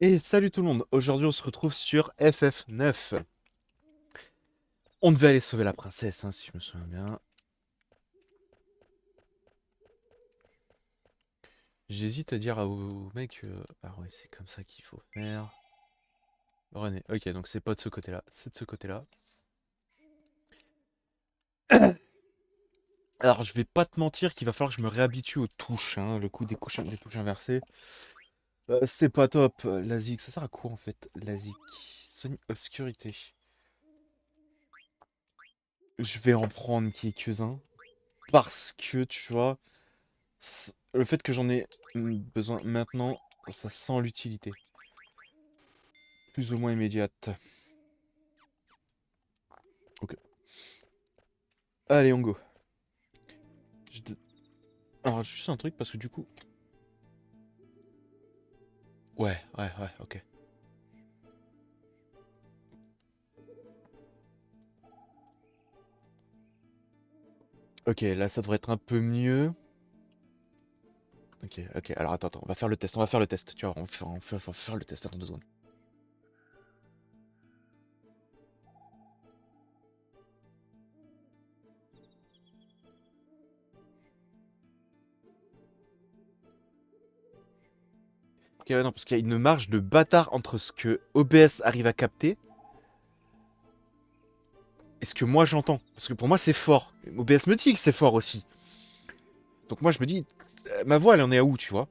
Et salut tout le monde, aujourd'hui on se retrouve sur FF9. On devait aller sauver la princesse, hein, si je me souviens bien. J'hésite à dire au mec... Ah ouais, c'est comme ça qu'il faut faire. René, ok, donc c'est pas de ce côté-là, c'est de ce côté-là. Alors je vais pas te mentir qu'il va falloir que je me réhabitue aux touches, hein, le coup des touches inversées. C'est pas top, la zik, ça sert à quoi en fait, la zik? Soigne obscurité. Je vais en prendre quelques-uns, parce que, tu vois, le fait que j'en ai besoin maintenant, ça sent l'utilité. Plus ou moins immédiate. Ok. Allez, on go. Je te- Alors, juste un truc, parce que du coup... Ouais, ok. Ok, là, ça devrait être un peu mieux. Ok, alors attends, on va faire le test, tu vois, on va faire le test, attends 2 secondes. Ok, ouais, non, parce qu'il y a une marge de bâtard entre ce que OBS arrive à capter et ce que moi j'entends. Parce que pour moi, c'est fort. OBS me dit que c'est fort aussi. Donc moi, je me dis, ma voix, elle en est à où, tu vois?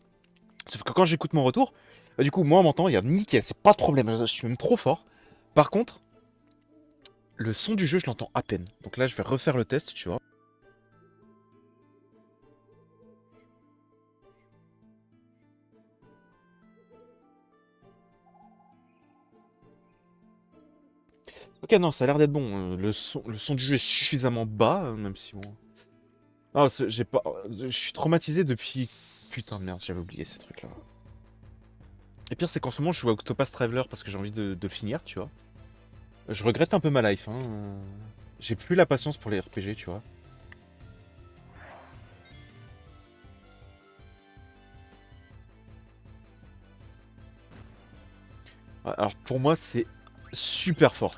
Sauf que quand j'écoute mon retour, bah, du coup, moi, on m'entend, il y a nickel, c'est pas de problème, je suis même trop fort. Par contre, le son du jeu, je l'entends à peine. Donc là, je vais refaire le test, tu vois. Ok, non, ça a l'air d'être bon. Le son du jeu est suffisamment bas, même si bon. Ah, j'ai pas. Je suis traumatisé depuis. Putain de merde, j'avais oublié ces trucs-là. Et pire, c'est qu'en ce moment, je joue à Octopath Traveler parce que j'ai envie de le finir, tu vois. Je regrette un peu ma life, hein. J'ai plus la patience pour les RPG, tu vois. Alors pour moi, c'est super fort.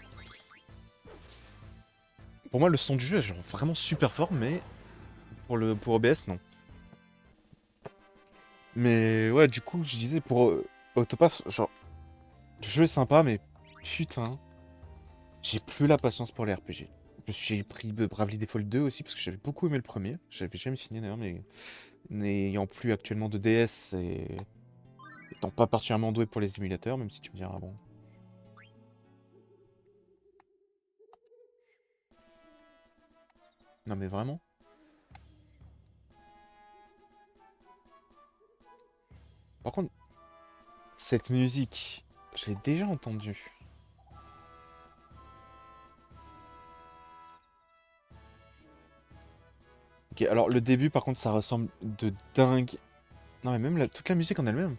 Pour moi, le son du jeu est genre vraiment super fort, mais pour OBS, non. Mais ouais, du coup, je disais pour Octopath, genre, le jeu est sympa, mais putain, j'ai plus la patience pour les RPG. Je me suis pris Bravely Default 2 aussi, parce que j'avais beaucoup aimé le premier. J'avais jamais fini d'ailleurs, mais n'ayant plus actuellement de DS et étant pas particulièrement doué pour les émulateurs, même si tu me diras, bon. Non mais vraiment. Par contre, cette musique, je l'ai déjà entendue. Ok, alors le début, par contre, ça ressemble de dingue. Non mais même toute la musique en elle-même.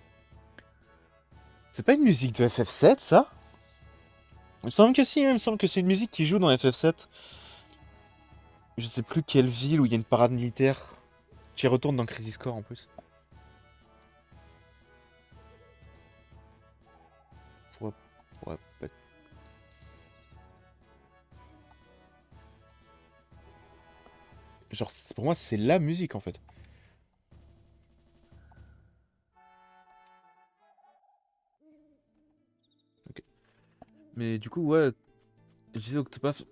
C'est pas une musique de FF7, ça? Il me semble que si, hein, il me semble que c'est une musique qui joue dans FF7. Je sais plus quelle ville où il y a une parade militaire qui retourne dans Crisis Core en plus. Ouais, ouais, genre, pour moi, c'est la musique en fait. Ok. Mais du coup, ouais, je disais Octopath,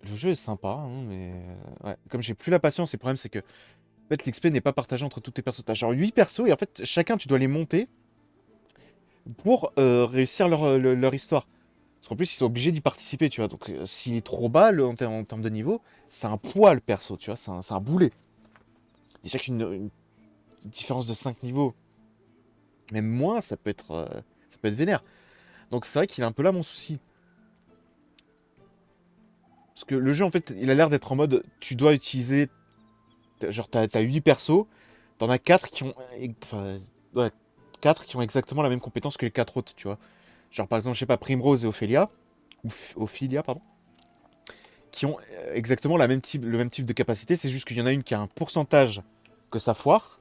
le jeu est sympa, hein, mais ouais, comme j'ai plus la patience, et le problème c'est que en fait, l'XP n'est pas partagé entre tous tes persos. T'as genre 8 persos et en fait, chacun tu dois les monter pour réussir leur histoire. Parce qu'en plus, ils sont obligés d'y participer, tu vois. Donc, s'il est trop bas en termes de niveau, c'est un poids le perso, tu vois. C'est un boulet. Déjà qu'une différence de 5 niveaux, même moins, ça peut être vénère. Donc, c'est vrai qu'il est un peu là mon souci. Parce que le jeu, en fait, il a l'air d'être en mode tu dois utiliser. Genre, t'as 8 persos, t'en as 4 qui ont. Enfin, ouais, 4 qui ont exactement la même compétence que les 4 autres, tu vois. Genre, par exemple, je sais pas, Primrose et Ophelia, ou Ophelia, pardon, qui ont exactement le même type de capacité, c'est juste qu'il y en a une qui a un pourcentage que ça foire.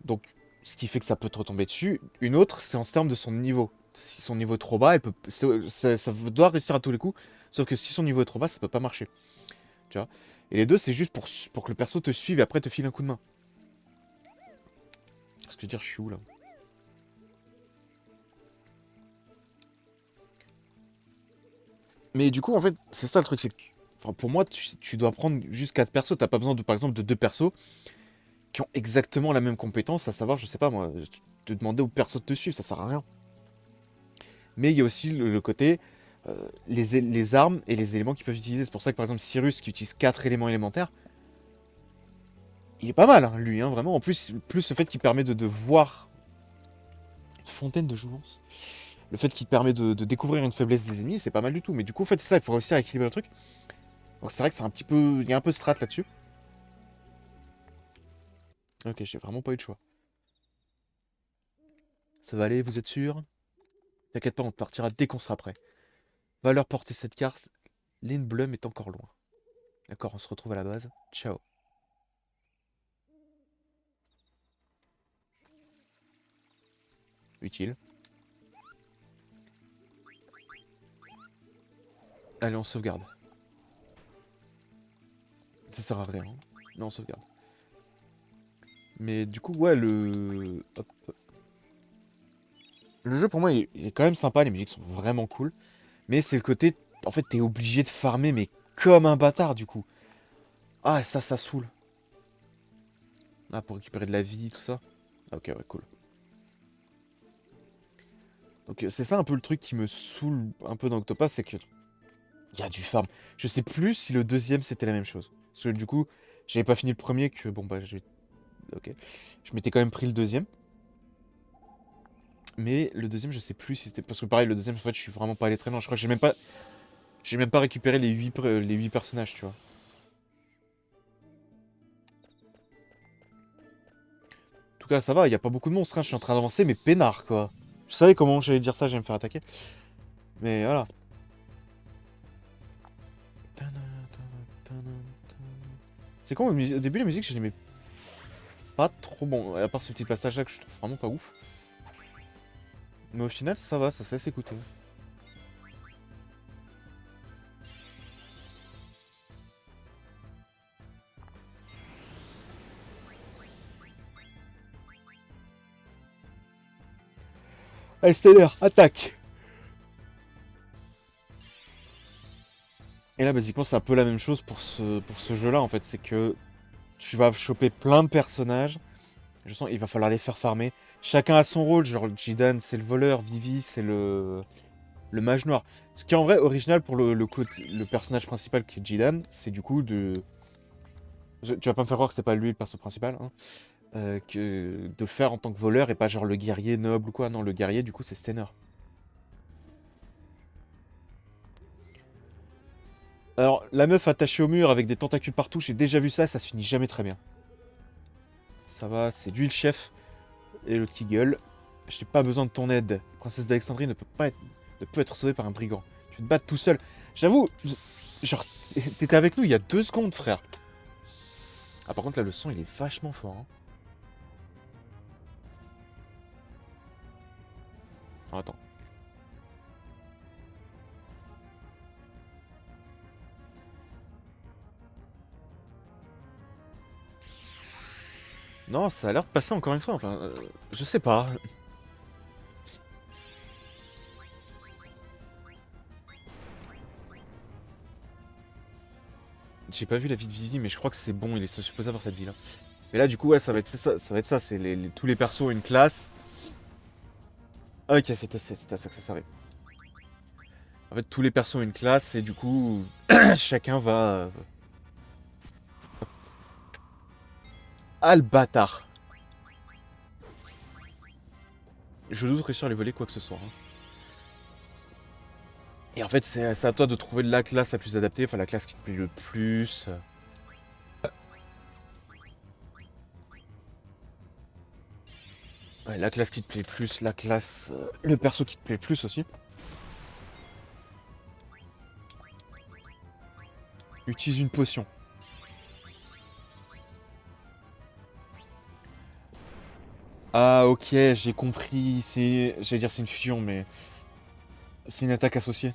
Donc, ce qui fait que ça peut te retomber dessus. Une autre, c'est en termes de son niveau. Si son niveau est trop bas, ça doit réussir à tous les coups. Sauf que si son niveau est trop bas, ça peut pas marcher. Tu vois. Et les deux, c'est juste pour que le perso te suive et après te file un coup de main. Qu'est-ce que je veux dire, je suis où là? Mais du coup, en fait, c'est ça le truc, c'est que enfin, pour moi, tu dois prendre juste 4 persos. T'as pas besoin, par exemple, de 2 persos qui ont exactement la même compétence, à savoir, je sais pas moi, te demander au perso de te suivre, ça sert à rien. Mais il y a aussi le côté, les armes et les éléments qu'ils peuvent utiliser. C'est pour ça que par exemple Cyrus qui utilise 4 éléments élémentaires, il est pas mal, hein, lui, hein, vraiment. En plus le fait qu'il permet de voir une fontaine de jouvence, le fait qu'il permet de découvrir une faiblesse des ennemis, c'est pas mal du tout. Mais du coup, en fait, c'est ça, il faut réussir à équilibrer le truc. Donc c'est vrai que c'est un petit peu, il y a un peu de strat là-dessus. Ok, j'ai vraiment pas eu de choix. Ça va aller, vous êtes sûr? T'inquiète pas, on partira dès qu'on sera prêt. Va leur porter cette carte. Lindblum est encore loin. D'accord, on se retrouve à la base. Ciao. Utile. Allez, on sauvegarde. Ça sert à rien. Hein. Mais on sauvegarde. Mais du coup, ouais, le... Hop. Le jeu, pour moi, il est quand même sympa. Les musiques sont vraiment cool. Mais c'est le côté... En fait, t'es obligé de farmer, mais comme un bâtard, du coup. Ah, ça saoule. Ah, pour récupérer de la vie, tout ça. Ok, ouais, cool. Donc, c'est ça un peu le truc qui me saoule un peu dans Octopath, c'est que... Il y a du farm. Je sais plus si le deuxième, c'était la même chose. Parce que du coup, j'avais pas fini le premier, que... Bon, bah, j'ai... Ok. Je m'étais quand même pris le deuxième. Mais le deuxième, je sais plus si c'était... Parce que pareil, le deuxième, en fait, je suis vraiment pas allé très loin. Je crois que j'ai même pas... J'ai même pas récupéré les 8 personnages, tu vois. En tout cas, ça va, il y a pas beaucoup de monstres, hein. Je suis en train d'avancer, mais peinard, quoi. Je savais comment j'allais dire ça, j'allais me faire attaquer. Mais voilà. C'est con, au début, la musique, je l'aimais pas trop bon. À part ce petit passage-là que je trouve vraiment pas ouf. Mais au final, ça va, ça se laisse écouter. Allez, Stellaire, attaque! Et là, basiquement, c'est un peu la même chose pour ce jeu-là, en fait. C'est que tu vas choper plein de personnages. Je sens qu'il va falloir les faire farmer. Chacun a son rôle. Genre, Jidan, c'est le voleur. Vivi, c'est le mage noir. Ce qui est en vrai original pour le personnage principal qui est Jidan, c'est du coup de... Tu vas pas me faire croire que c'est pas lui le perso principal, hein. De le faire en tant que voleur et pas genre le guerrier noble ou quoi. Non, le guerrier, du coup, c'est Stenner. Alors, la meuf attachée au mur avec des tentacules partout, j'ai déjà vu ça, ça se finit jamais très bien. Ça va, c'est lui le chef. Et l'autre qui gueule. Je n'ai pas besoin de ton aide. Princesse d'Alexandrie ne peut être sauvée par un brigand. Tu te bats tout seul. J'avoue, genre, t'étais avec nous il y a 2 secondes, frère. Ah, par contre, là, le son, il est vachement fort. Hein. Alors, attends. Non, ça a l'air de passer encore une fois. Enfin, je sais pas. J'ai pas vu la vie de Vivi, mais je crois que c'est bon. Il est supposé avoir cette vie-là. Et là, du coup, ouais, ça va être ça. Ça va être ça. C'est tous les persos ont une classe. Ok, c'est à ça que ça servait. En fait, tous les persos ont une classe et du coup, chacun va... Ah, le bâtard. Je doute réussir à les voler quoi que ce soit. Hein. Et en fait, c'est à toi de trouver la classe la plus adaptée, enfin la classe qui te plaît le plus. Ouais, la classe qui te plaît le plus, la classe... le perso qui te plaît le plus aussi. Utilise une potion. Ah, ok, j'ai compris. C'est. J'allais dire c'est une fusion, mais. C'est une attaque associée.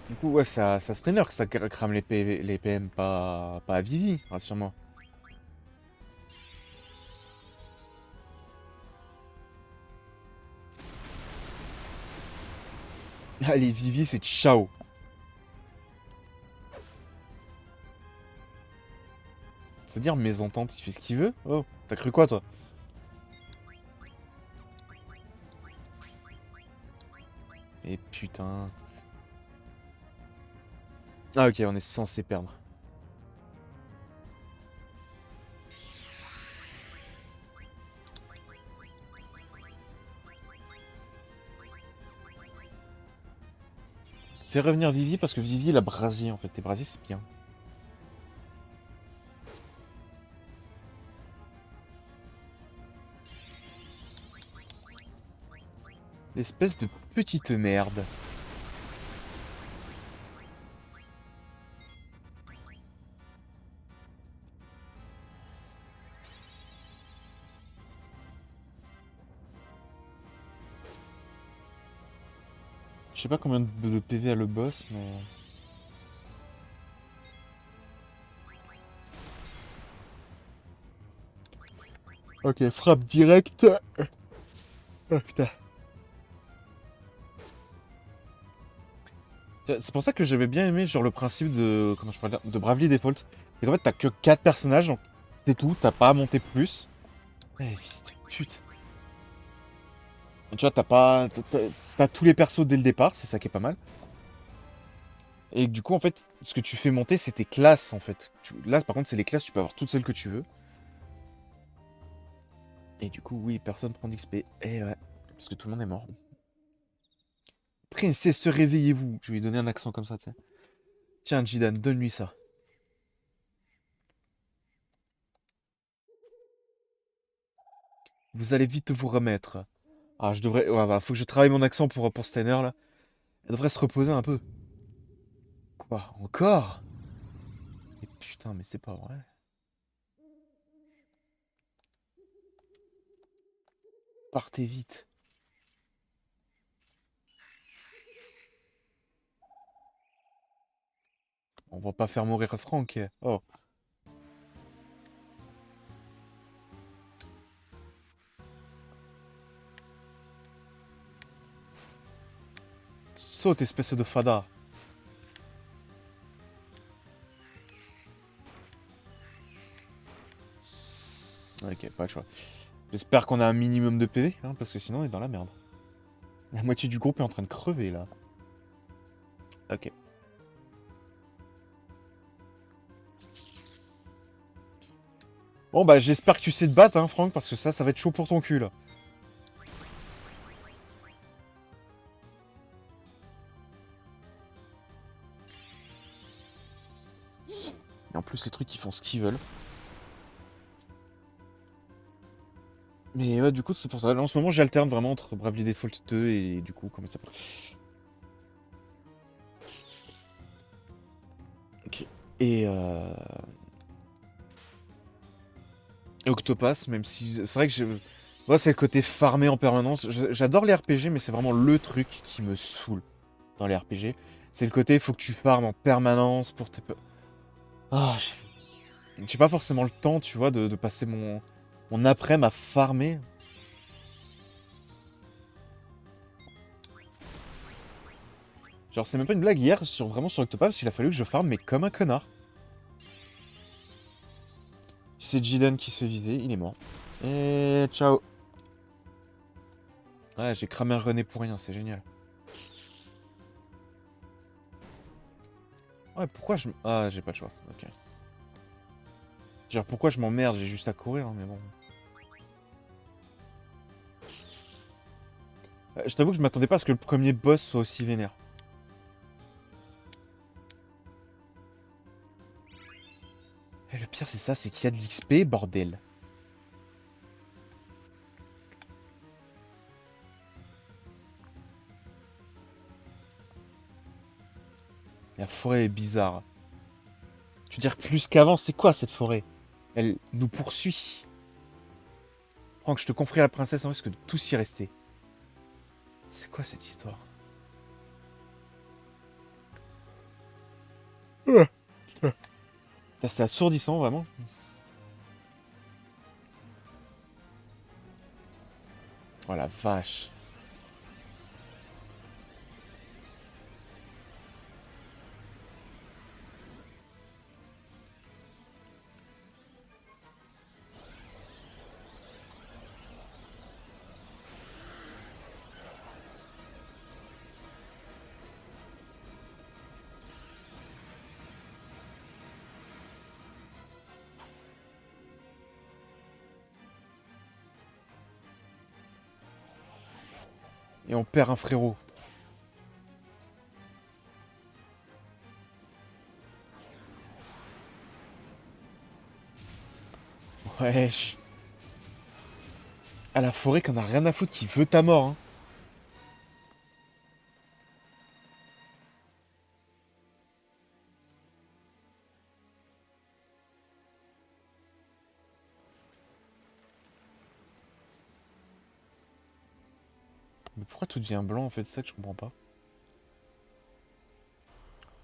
Du coup, ouais, ça se que ça crame les PM, pas à Vivi, rassure-moi. Allez, Vivi, c'est ciao. C'est-à-dire, mésentente, il fait ce qu'il veut? Oh, t'as cru quoi, toi? Et putain. Ah, ok, on est censé perdre. Fais revenir Vivi parce que Vivi, il a brasier, en fait. Et brasier, c'est bien. L'espèce de petite merde. Je sais pas combien de PV a le boss, mais... Ok, frappe directe. Oh, putain. C'est pour ça que j'avais bien aimé genre le principe de comment je pourrais dire de Bravely Default. C'est qu'en fait t'as que 4 personnages, donc c'est tout, t'as pas à monter plus. Eh fils de pute. Tu vois, t'as tous les persos dès le départ, c'est ça qui est pas mal. Et du coup en fait, ce que tu fais monter c'est tes classes en fait. Là par contre c'est les classes, tu peux avoir toutes celles que tu veux. Et du coup oui, personne prend d'XP. Eh ouais, parce que tout le monde est mort. Princesse, réveillez-vous. Je vais lui donner un accent comme ça, tu sais. Tiens, Jidan, donne-lui ça. Vous allez vite vous remettre. Ah, je devrais. Ouais, faut que je travaille mon accent pour Steiner là. Elle devrait se reposer un peu. Quoi? Encore? Mais putain, mais c'est pas vrai. Partez vite. On va pas faire mourir Franck. Oh. Saute, espèce de fada. Ok, pas le choix. J'espère qu'on a un minimum de PV, hein, parce que sinon on est dans la merde. La moitié du groupe est en train de crever là. Ok. Bon bah j'espère que tu sais te battre, hein, Franck, parce que ça va être chaud pour ton cul là. Et en plus, ces trucs, ils font ce qu'ils veulent. Mais ouais, du coup, c'est pour ça. Là, en ce moment, j'alterne vraiment entre Bravely Default 2 et du coup, comment ça s'appelle. Ok. Et, euh... et Octopass, même si... C'est vrai que moi, c'est le côté farmé en permanence. J'adore les RPG, mais c'est vraiment le truc qui me saoule dans les RPG. C'est le côté, il faut que tu farmes en permanence pour tes... Ah, j'ai pas forcément le temps, tu vois, de passer mon après-midi à farmer. Genre, c'est même pas une blague. Hier, vraiment sur Octopass, il a fallu que je farme, mais comme un connard. C'est Jidan qui se fait viser, il est mort. Et ciao. Ouais, j'ai cramé un René pour rien, c'est génial. Ouais, pourquoi je... Ah, j'ai pas le choix, ok. Genre, pourquoi je m'emmerde, j'ai juste à courir, hein, mais bon. Je t'avoue que je m'attendais pas à ce que le premier boss soit aussi vénère. Et le pire, c'est ça, c'est qu'il y a de l'XP, bordel. La forêt est bizarre. Tu veux dire plus qu'avant, c'est quoi cette forêt? Elle nous poursuit. Franck, je te confie à la princesse en risque de tous y rester. C'est quoi cette histoire? C'est assourdissant, vraiment. Oh la vache. Et on perd un frérot. Wesh. À la forêt qu'on a rien à foutre qui veut ta mort, hein. Mais pourquoi tout devient blanc en fait? C'est ça que je comprends pas.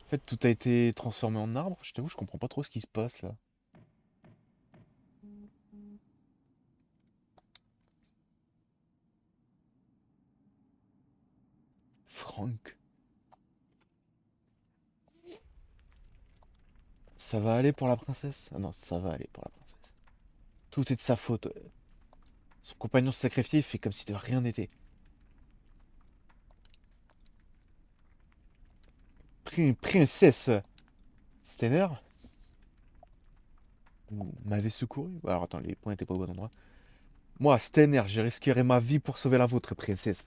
En fait, tout a été transformé en arbre. Je t'avoue, je comprends pas trop ce qui se passe là. Franck. Ça va aller pour la princesse? Ah non, ça va aller pour la princesse. Tout est de sa faute. Son compagnon s'est sacrifié, il fait comme si de rien n'était. Princesse Steiner, vous m'avez secouru? Alors attends, les points étaient pas au bon endroit. Moi, Steiner, j'ai risqué ma vie pour sauver la vôtre, princesse.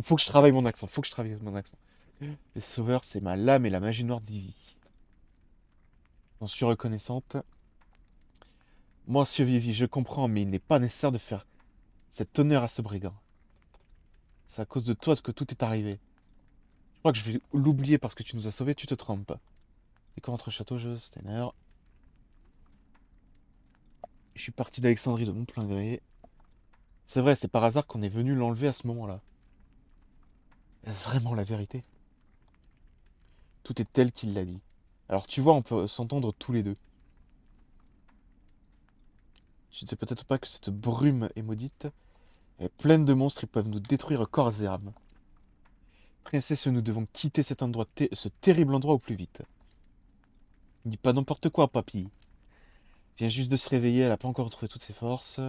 Faut que je travaille mon accent, faut que je travaille mon accent. Les sauveurs, c'est ma lame et la magie noire de Vivi. J'en suis reconnaissante. Monsieur Vivi, je comprends, mais il n'est pas nécessaire de faire cet honneur à ce brigand. C'est à cause de toi que tout est arrivé. Je crois que je vais l'oublier parce que tu nous as sauvés, tu te trompes. Et quand entre château, Steiner. Je suis parti d'Alexandrie de mon plein gré. C'est vrai, c'est par hasard qu'on est venu l'enlever à ce moment-là. Est-ce vraiment la vérité? Tout est tel qu'il l'a dit. Alors tu vois, on peut s'entendre tous les deux. Tu ne sais peut-être pas que cette brume est maudite. Elle est pleine de monstres, ils peuvent nous détruire corps et âme. Princesse, nous devons quitter cet endroit, ce terrible endroit au plus vite. Dis pas n'importe quoi, papy. Vient juste de se réveiller, elle a pas encore retrouvé toutes ses forces.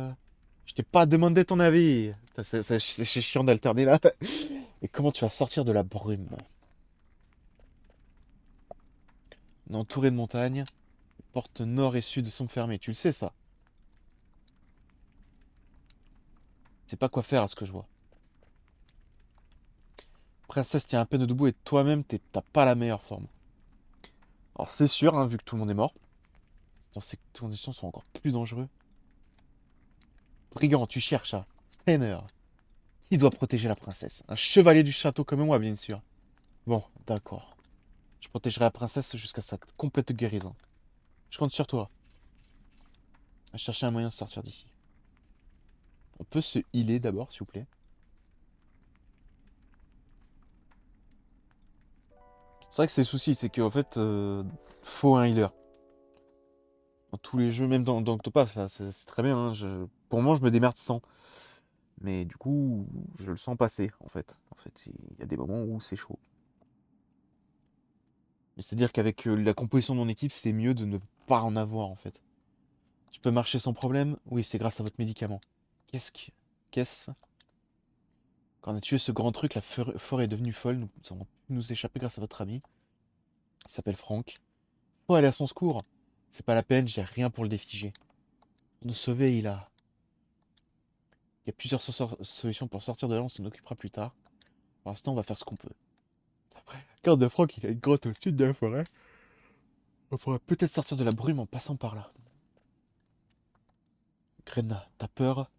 Je t'ai pas demandé ton avis. C'est chiant d'alterner là. Et comment tu vas sortir de la brume? On est entouré de montagnes. Les portes nord et sud sont fermées, tu le sais ça. C'est pas quoi faire à ce que je vois. Princesse tient à peine debout et toi-même t'as pas la meilleure forme. Alors c'est sûr, hein, vu que tout le monde est mort. Dans ces conditions sont encore plus dangereux. Brigand, tu cherches à Steiner. Qui doit protéger la princesse? Un chevalier du château comme moi, bien sûr. Bon, d'accord. Je protégerai la princesse jusqu'à sa complète guérison. Je compte sur toi. À chercher un moyen de sortir d'ici. On peut se healer d'abord, s'il vous plaît. C'est vrai que c'est le souci, c'est qu'en fait, faut un healer. Dans tous les jeux, même dans Octopath, ça, c'est très bien, hein. Pour moi, je me démerde sans. Mais du coup, je le sens passer, en fait. En fait, il y a des moments où c'est chaud. Mais c'est-à-dire qu'avec la composition de mon équipe, c'est mieux de ne pas en avoir, en fait. Tu peux marcher sans problème? Oui, c'est grâce à votre médicament. Qu'est-ce que... Qu'est-ce? Quand on a tué ce grand truc, la forêt est devenue folle. Nous avons pu nous échapper grâce à votre ami. Il s'appelle Franck. Faut aller à son secours. C'est pas la peine, j'ai rien pour le défiger. Pour nous sauver, il y a plusieurs solutions pour sortir de là, on s'en occupera plus tard. Pour l'instant, on va faire ce qu'on peut. Après, la carte de Franck, il a une grotte au sud de la forêt. On pourrait peut-être sortir de la brume en passant par là. Grenna, t'as peur?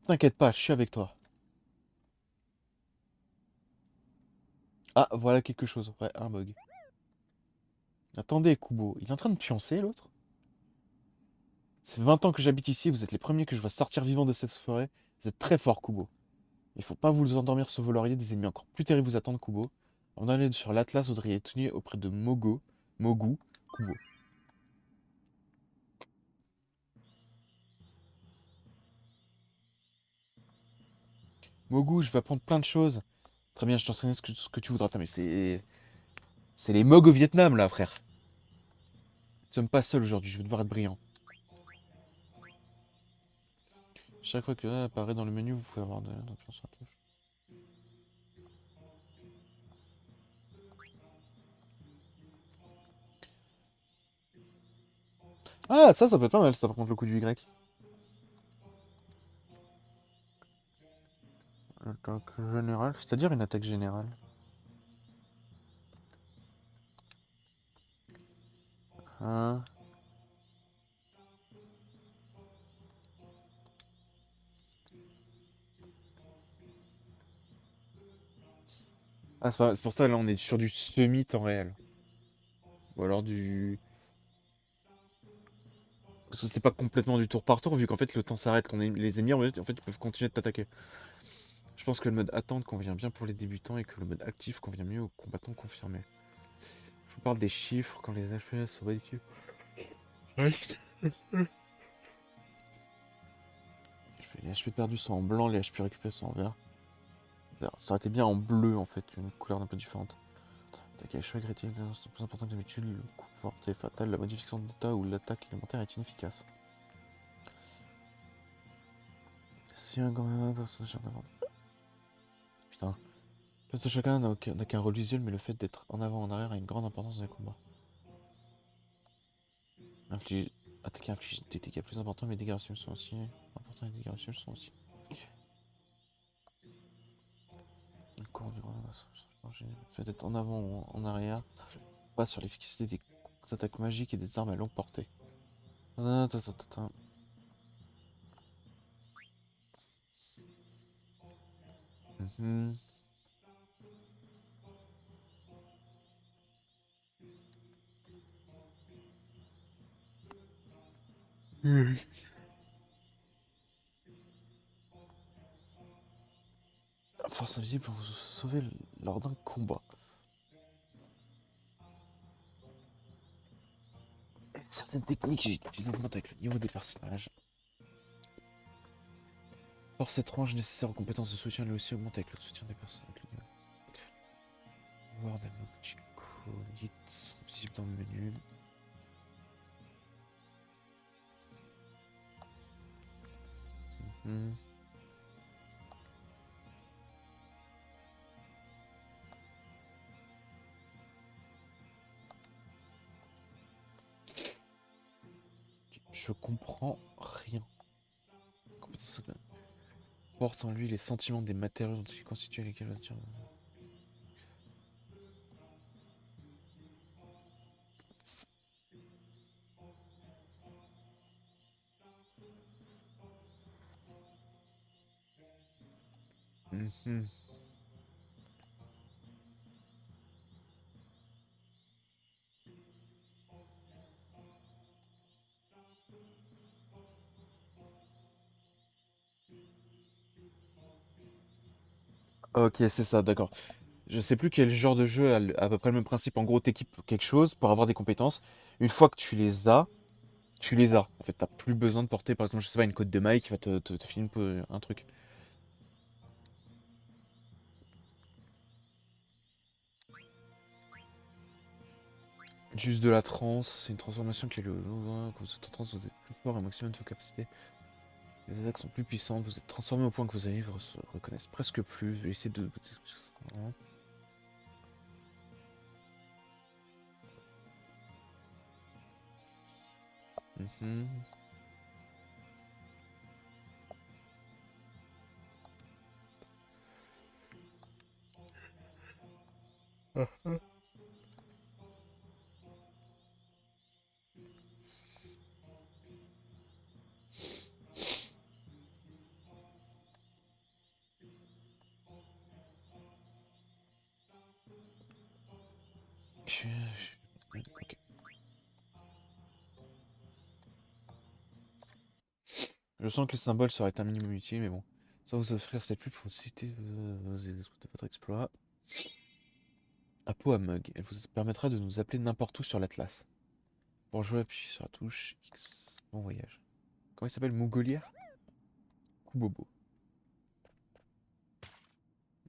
T'inquiète pas, je suis avec toi. Ah, voilà quelque chose. Ouais, un bug. Attendez, Kubo. Il est en train de pioncer, l'autre? Ça fait 20 ans que j'habite ici, vous êtes les premiers que je vois sortir vivants de cette forêt. Vous êtes très fort, Kubo. Il faut pas vous endormir sur vos lauriers, des ennemis encore plus terribles vous attendent, Kubo. Avant d'aller sur l'Atlas, vous devriez être tenu auprès de Mogu, Kubo. Mogu, je vais apprendre plein de choses. Très bien, je t'enseignerai ce que tu voudras. Attends, mais c'est. C'est les Mogs au Vietnam, là, frère. Nous ne sommes pas seuls aujourd'hui, je vais devoir être brillant. Chaque fois que apparaît dans le menu, vous pouvez avoir de l'influence sur la touche. Ah, ça peut être pas mal, ça, par contre, le coup du Y. Attaque générale, c'est-à-dire une attaque générale. Hein. Ah, c'est pour ça, là, on est sur du semi-temps réel. Ou alors du... C'est pas complètement du tour par tour, vu qu'en fait, le temps s'arrête quand les ennemis, en fait, ils peuvent continuer de t'attaquer. Je pense que le mode attente convient bien pour les débutants et que le mode actif convient mieux aux combattants confirmés. Je vous parle des chiffres quand les FPS sont ridicules. Ouais. Les HP perdus sont en blanc, les HP récupérés sont en vert. Ça aurait été bien en bleu en fait, une couleur un peu différente. Attaque à cheval critique, c'est plus important que d'habitude, le coup porté fatal, la modification d'état ou l'attaque élémentaire est inefficace. Si un grand personnage en avant. Putain. Le de chacun n'a qu'un rôle visuel, mais le fait d'être en avant ou en arrière a une grande importance dans les combats. Inflige... Attaquer inflige des dégâts plus importants, mais les dégâts reçus sont aussi. Importants, les dégâts reçus sont aussi. Le cours du grand changer. Le fait d'être en avant ou en arrière pas sur l'efficacité des attaques magiques et des armes à longue portée. Mhm. Force invisible pour vous sauver lors d'un combat. Certaines techniques j'utilise augmentent avec le niveau des personnages. Force étrange nécessaire aux compétences de soutien lui aussi augmente avec le soutien des personnages. Word Lit visible dans le menu. Hmm. Je comprends rien. Porte en lui les sentiments des matériaux dont il constitue lesquels attire. Mhm. Ok, c'est ça, d'accord. Je sais plus quel genre de jeu a à peu près le même principe. En gros, t'équipes quelque chose pour avoir des compétences. Une fois que tu les as, tu les as. En fait, t'as plus besoin de porter, par exemple, je sais pas, une côte de maille qui va te filer un truc. Juste de la transe, c'est une transformation qui est quand vous êtes en transe, vous êtes plus fort et au maximum de vos capacités. Les attaques sont plus puissantes, vous êtes transformé au point que vos amis vous se reconnaissent presque plus. Essayez de... Mhm. Ok. Je sens que les symboles seraient un minimum utile, mais bon. Ça va vous offrir cette pub pour citer de votre exploit. Apo à Mug. Elle vous permettra de nous appeler n'importe où sur l'Atlas. Pour jouer, appuyez sur la touche X. Bon voyage. Comment il s'appelle? Mougolière? Kubobo.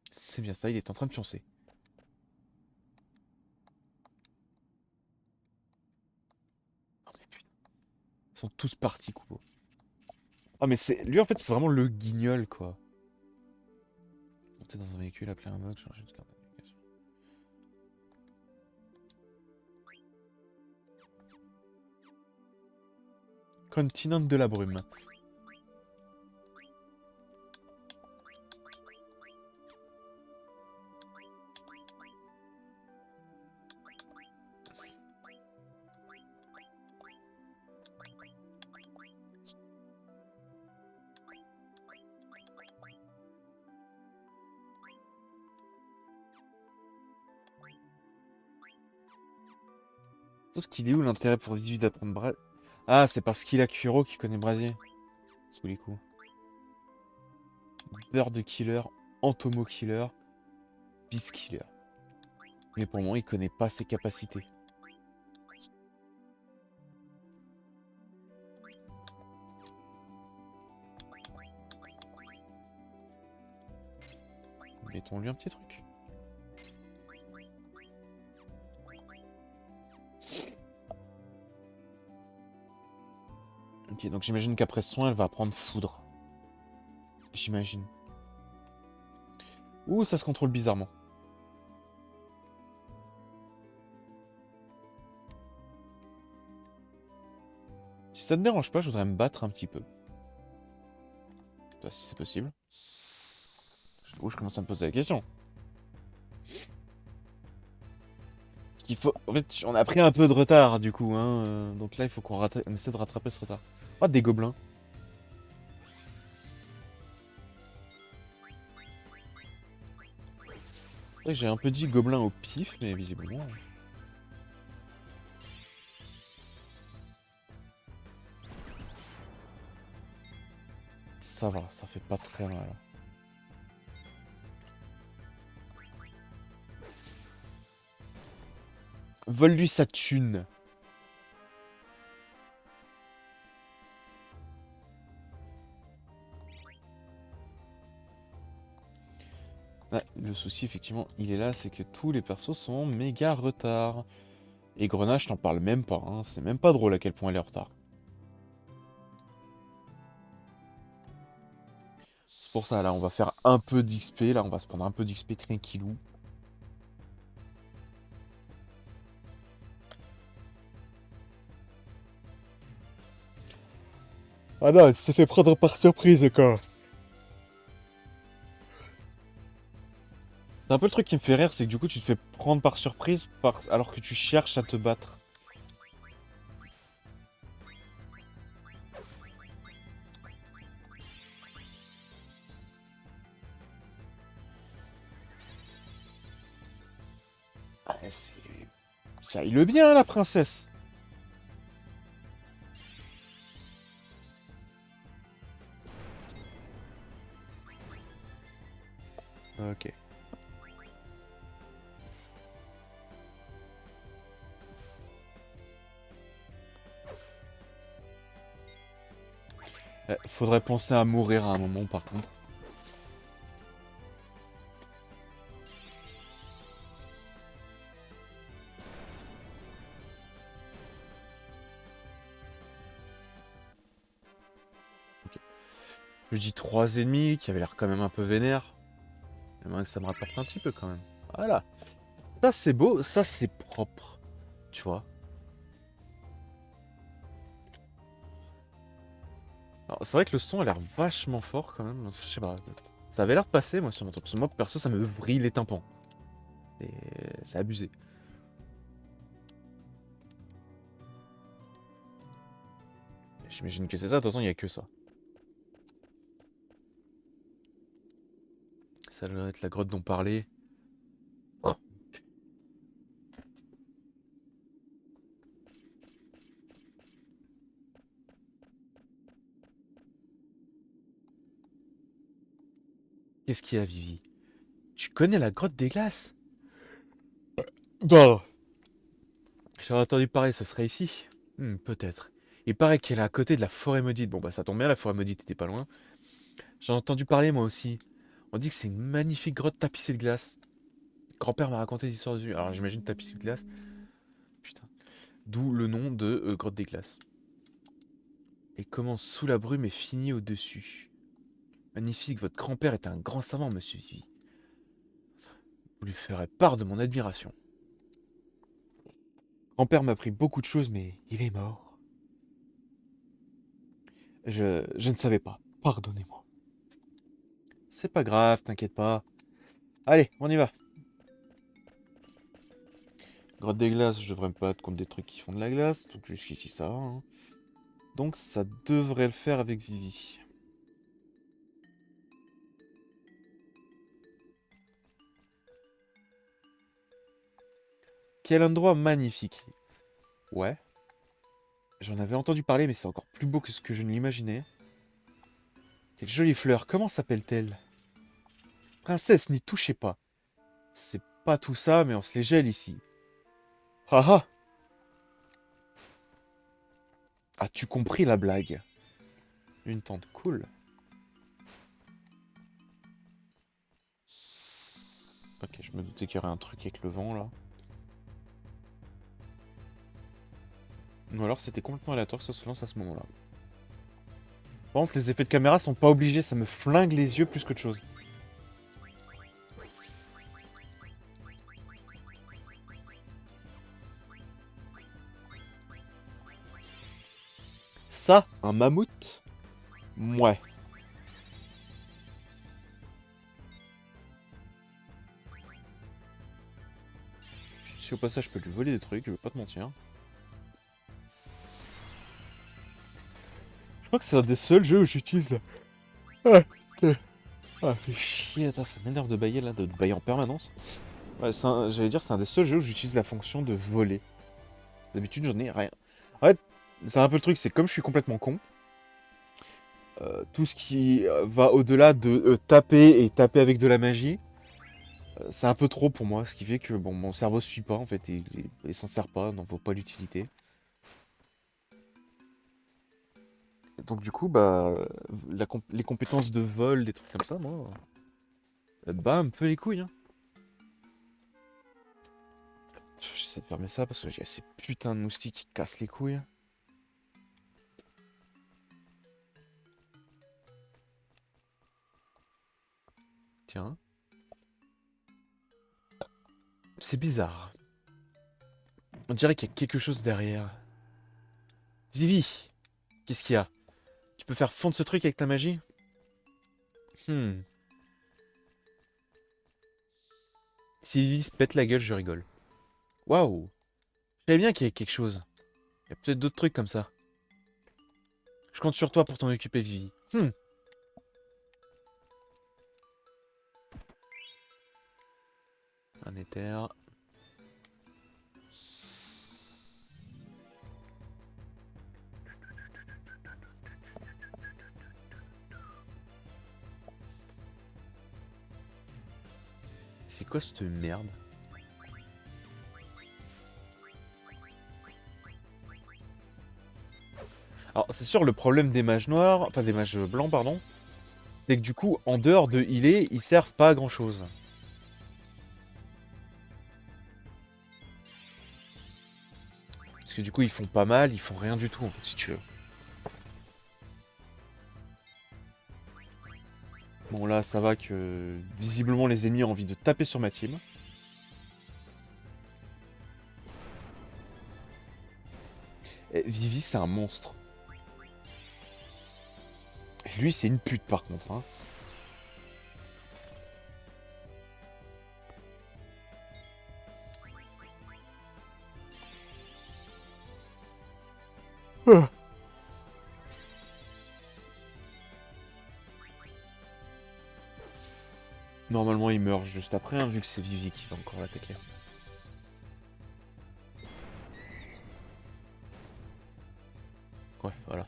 C'est bien ça, il est en train de pioncer. Oh mais putain. Ils sont tous partis, Kubo. Oh mais c'est. Lui en fait c'est vraiment le guignol quoi. Monter dans un véhicule, appeler un mug, changer de carte de navigation. Continent de la brume. Sauf qu'il est où l'intérêt pour 18 d'apprendre Brasier? Ah, c'est parce qu'il a Kuro qui connaît Brasier. Tous les coups. Bird Killer, Antomo Killer, Beast Killer. Mais pour le moment, il connaît pas ses capacités. Mettons-lui un petit truc. Ok, donc j'imagine qu'après soin, elle va prendre foudre. J'imagine. Ouh, ça se contrôle bizarrement. Si ça ne dérange pas, je voudrais me battre un petit peu. Si c'est possible. Ouh, je commence à me poser la question. Parce qu'il faut... En fait, on a pris un peu de retard, du coup. Hein. Donc là, il faut qu'on essaie de rattraper ce retard. Oh, des gobelins. J'ai un peu dit gobelin au pif, mais visiblement... Ça va, ça fait pas très mal. Vole-lui sa thune. Ouais, le souci, effectivement, il est là, c'est que tous les persos sont en méga retard. Et Grenache, t'en parle même pas, hein. C'est même pas drôle à quel point elle est en retard. C'est pour ça, là, on va faire un peu d'XP, là, on va se prendre un peu d'XP tranquillou. Ah non, elle s'est fait prendre par surprise, quoi. C'est un peu le truc qui me fait rire, c'est que du coup, tu te fais prendre par surprise alors que tu cherches à te battre. Ah, c'est... Ça aille le bien, la princesse. Ok. Faudrait penser à mourir à un moment, par contre. Ok. Je dis 3 ennemis qui avaient l'air quand même un peu vénères. Il y a moyen que ça me rapporte un petit peu quand même. Voilà. Ça c'est beau, ça c'est propre. Tu vois. Alors c'est vrai que le son a l'air vachement fort quand même. Je sais pas. Ça avait l'air de passer moi sur mon truc. Parce que moi perso ça me vrille les tympans. C'est abusé. J'imagine que c'est ça, de toute façon il n'y a que ça. Ça doit être la grotte dont parlait. Oh. Qu'est-ce qu'il y a, Vivi? Tu connais la grotte des glaces? Bah, j'aurais entendu parler, ce serait ici. Peut-être. Il paraît qu'elle est à côté de la forêt maudite. Bon, bah, ça tombe bien, la forêt maudite était pas loin. J'en ai entendu parler, moi aussi. On dit que c'est une magnifique grotte tapissée de glace. Grand-père m'a raconté l'histoire dessus. Alors, j'imagine tapissée de glace. Putain. D'où le nom de grotte des glaces. Elle commence sous la brume et finit au-dessus. Magnifique, votre grand-père est un grand savant, monsieur Vivi. Vous lui ferez part de mon admiration. Grand-père m'a appris beaucoup de choses, mais il est mort. Je ne savais pas. Pardonnez-moi. C'est pas grave, t'inquiète pas. Allez, on y va. Grotte des glaces, je devrais me battre contre des trucs qui font de la glace. Donc jusqu'ici ça va. Hein. Donc ça devrait le faire avec Vivi. Quel endroit magnifique. Ouais. J'en avais entendu parler, mais c'est encore plus beau que ce que je ne l'imaginais. Quelle jolie fleur. Comment s'appelle-t-elle? Princesse, n'y touchez pas. C'est pas tout ça, mais on se les gèle ici. Haha. As-tu compris la blague? Une tente cool. Ok, je me doutais qu'il y aurait un truc avec le vent, là. Ou alors c'était complètement aléatoire que ça se lance à ce moment-là. Par contre, les effets de caméra sont pas obligés, ça me flingue les yeux plus qu'autre chose. Ça, un mammouth? Ouais. Si au passage je peux lui voler des trucs, je vais pas te mentir. Je crois que c'est un des seuls jeux où j'utilise la... Ah, fait chier, attends, ça m'énerve de bailler là, de bailler en permanence. Ouais, j'allais dire, c'est un des seuls jeux où j'utilise la fonction de voler. D'habitude, j'en ai rien. En fait, c'est un peu le truc, c'est comme je suis complètement con, tout ce qui va au-delà de taper et taper avec de la magie, c'est un peu trop pour moi, ce qui fait que bon, mon cerveau suit pas en fait, et il s'en sert pas, n'en vaut pas l'utilité. Donc du coup, bah, les compétences de vol, des trucs comme ça, moi, bah un peu les couilles. Hein. J'essaie de fermer ça parce que j'ai ces putains de moustiques qui cassent les couilles. Tiens. C'est bizarre. On dirait qu'il y a quelque chose derrière. Vivi, qu'est-ce qu'il y a? Tu peux faire fondre ce truc avec ta magie? Hmm. Si Vivi se pète la gueule, je rigole. Waouh! Je savais bien qu'il y avait quelque chose. Il y a peut-être d'autres trucs comme ça. Je compte sur toi pour t'en occuper, Vivi. Un éther. C'est quoi cette merde? Alors, c'est sûr, le problème des mages noirs, enfin des mages blancs, pardon, c'est que du coup, en dehors de healer, ils servent pas à grand chose. Parce que du coup, ils font pas mal, ils font rien du tout, en fait, si tu veux. Bon, là, ça va que visiblement les ennemis ont envie de taper sur ma team. Et Vivi, c'est un monstre. Lui, c'est une pute, par contre. Hein. Ah. Normalement, il meurt juste après, hein, vu que c'est Vivi qui va encore l'attaquer. Ouais, voilà.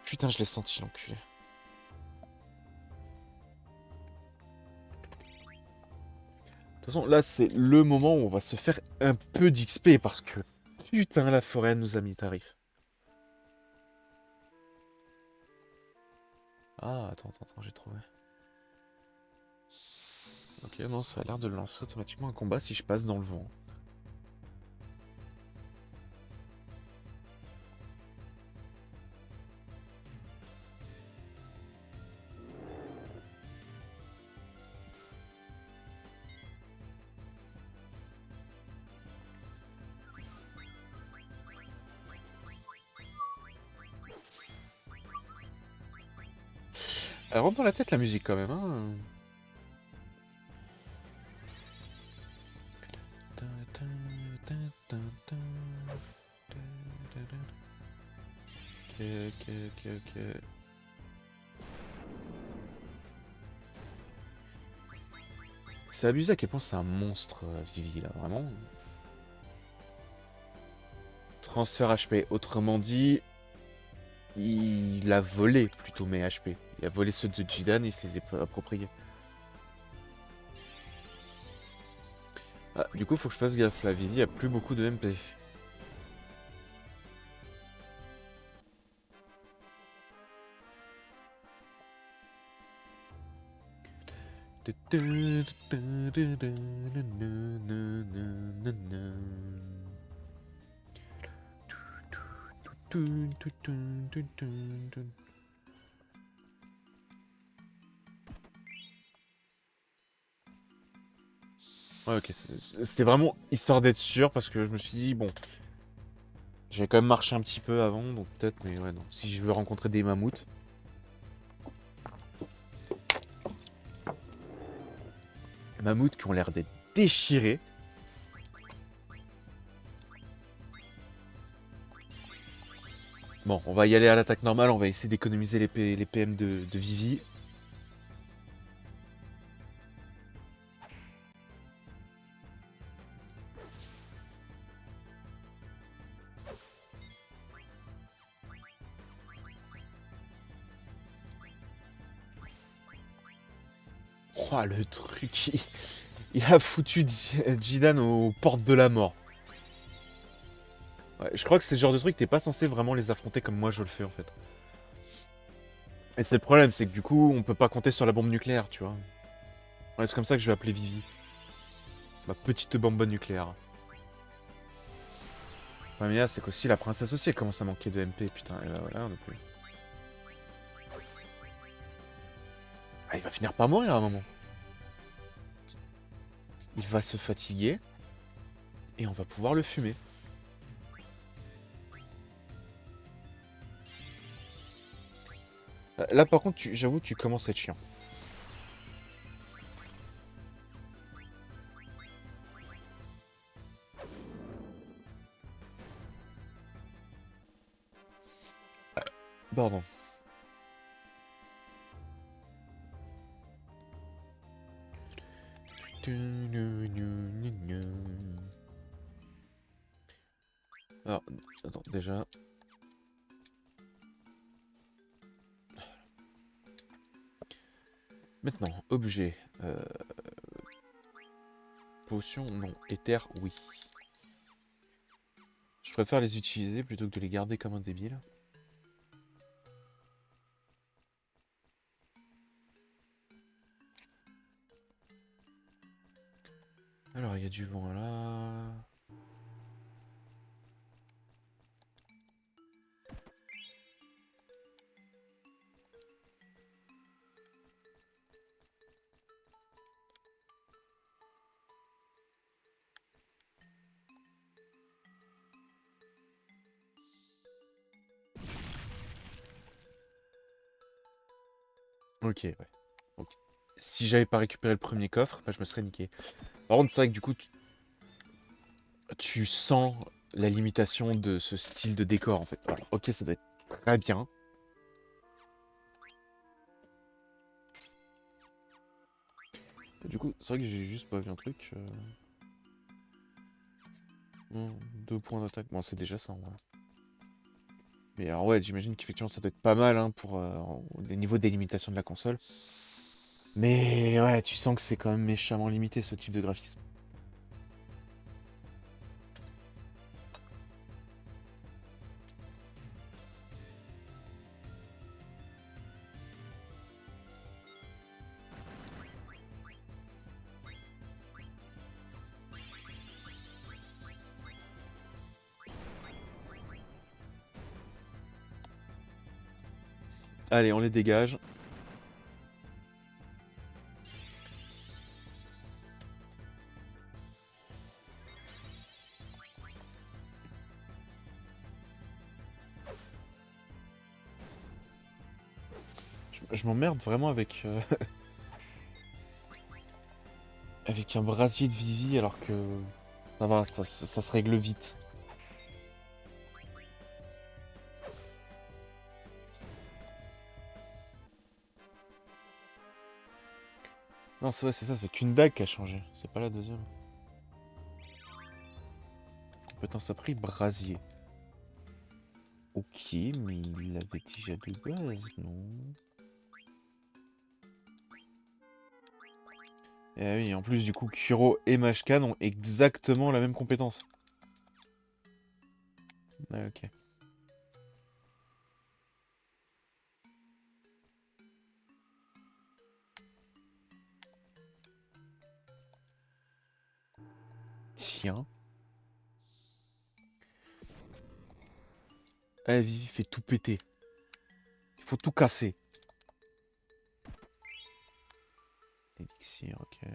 Putain, je l'ai senti, l'enculé. toute façon, là, c'est le moment où on va se faire un peu d'XP parce que, putain, la forêt nous a mis tarif. Ah, attends, j'ai trouvé. Ok, non, ça a l'air de lancer automatiquement un combat si je passe dans le vent. Elle rentre dans la tête la musique quand même, hein. Ok. C'est abusé à quel point c'est un monstre, Vivi, là, vraiment. Transfert HP, autrement dit, il a volé plutôt mes HP. Il a volé ceux de Jidan et il se les a appropriés. Ah, du coup, faut que je fasse gaffe, la Vivi a plus beaucoup de MP. Ouais, ok, c'était vraiment histoire d'être sûr parce que je me suis dit, bon, j'avais quand même marché un petit peu avant, donc peut-être, mais ouais, non. Si je veux rencontrer des mammouths. Mammouths qui ont l'air d'être déchirés. Bon, on va y aller à l'attaque normale, on va essayer d'économiser les PM de Vivi. Oh, le truc, il a foutu Jidan aux portes de la mort. Ouais, je crois que c'est le genre de truc, t'es pas censé vraiment les affronter comme moi je le fais en fait. Et c'est le problème, c'est que du coup, on peut pas compter sur la bombe nucléaire, tu vois. Ouais, c'est comme ça que je vais appeler Vivi. Ma petite bombe nucléaire. Ouais, mais là, c'est qu'aussi la princesse aussi, elle commence à manquer de MP, putain, et là, voilà, on a plus. Ah, il va finir par mourir à un moment. Il va se fatiguer, et on va pouvoir le fumer. Là, par contre, j'avoue, tu commences à être chiant. Pardon. Alors, attends, déjà... Maintenant, objet. Potion, non. Éther, oui. Je préfère les utiliser plutôt que de les garder comme un débile. Alors, il y a du vent là. Ok, ouais. Ok. Si j'avais pas récupéré le premier coffre, bah, je me serais niqué. Par contre, c'est vrai que du coup, tu sens la limitation de ce style de décor, en fait. Alors, ok, ça doit être très bien. Du coup, c'est vrai que j'ai juste pas vu un truc. 2 points d'attaque. Bon, c'est déjà ça, en vrai. Mais alors, ouais, j'imagine qu'effectivement, ça doit être pas mal hein, pour au niveau des limitations de la console. Mais ouais, tu sens que c'est quand même méchamment limité ce type de graphisme. Allez, on les dégage. Je m'emmerde vraiment avec, avec un brasier de Vivi alors que ça va, ça se règle vite. Non, c'est vrai, c'est ça, c'est qu'une dague qui a changé. C'est pas la deuxième. Compétence appris, brasier. Ok, mais il avait déjà de base, non? Eh oui, en plus, du coup, Kuro et Mashkan ont exactement la même compétence. Ah, ok. Tiens. Eh, Vivi fait tout péter. Il faut tout casser. Elixir, ok.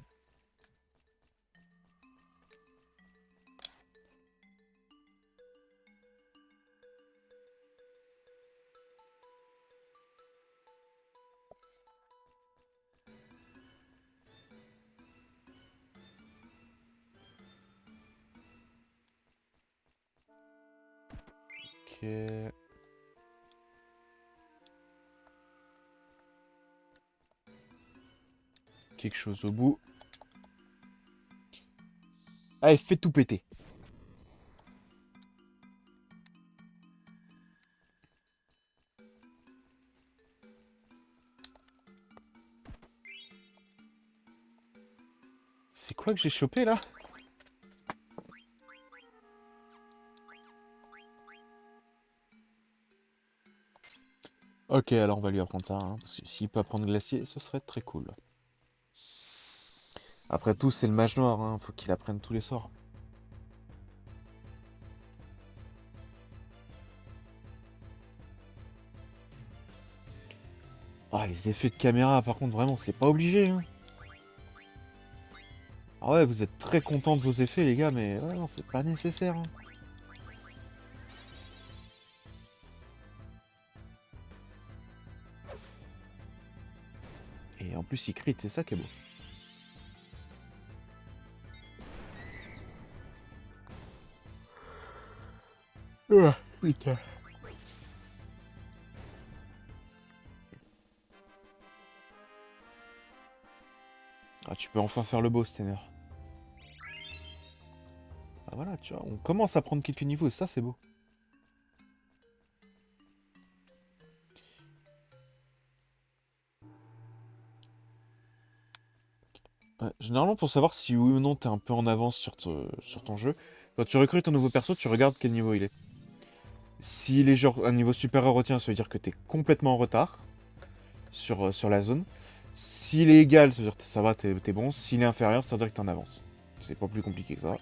Ok. Quelque chose au bout. Allez, fais tout péter. C'est quoi que j'ai chopé là? Ok, alors on va lui apprendre ça, hein, parce que s'il peut apprendre glacier, ce serait très cool. Après tout, c'est le mage noir, hein, faut qu'il apprenne tous les sorts. Ah, les effets de caméra, par contre, vraiment, c'est pas obligé, hein. Ah ouais, vous êtes très contents de vos effets, les gars, mais ouais, non, c'est pas nécessaire, hein. Et en plus, il crit, c'est ça qui est beau. Ah, putain. Ah, tu peux enfin faire le boss, Stener. Ah voilà, tu vois, on commence à prendre quelques niveaux, et ça, c'est beau. Ouais, généralement, pour savoir si oui ou non t'es un peu en avance sur ton jeu, quand tu recrutes un nouveau perso, tu regardes quel niveau il est. S'il est genre un niveau supérieur au tien, ça veut dire que t'es complètement en retard sur la zone. S'il est égal, ça veut dire que ça va, t'es bon. S'il est inférieur, ça veut dire que t'es en avance. C'est pas plus compliqué que ça.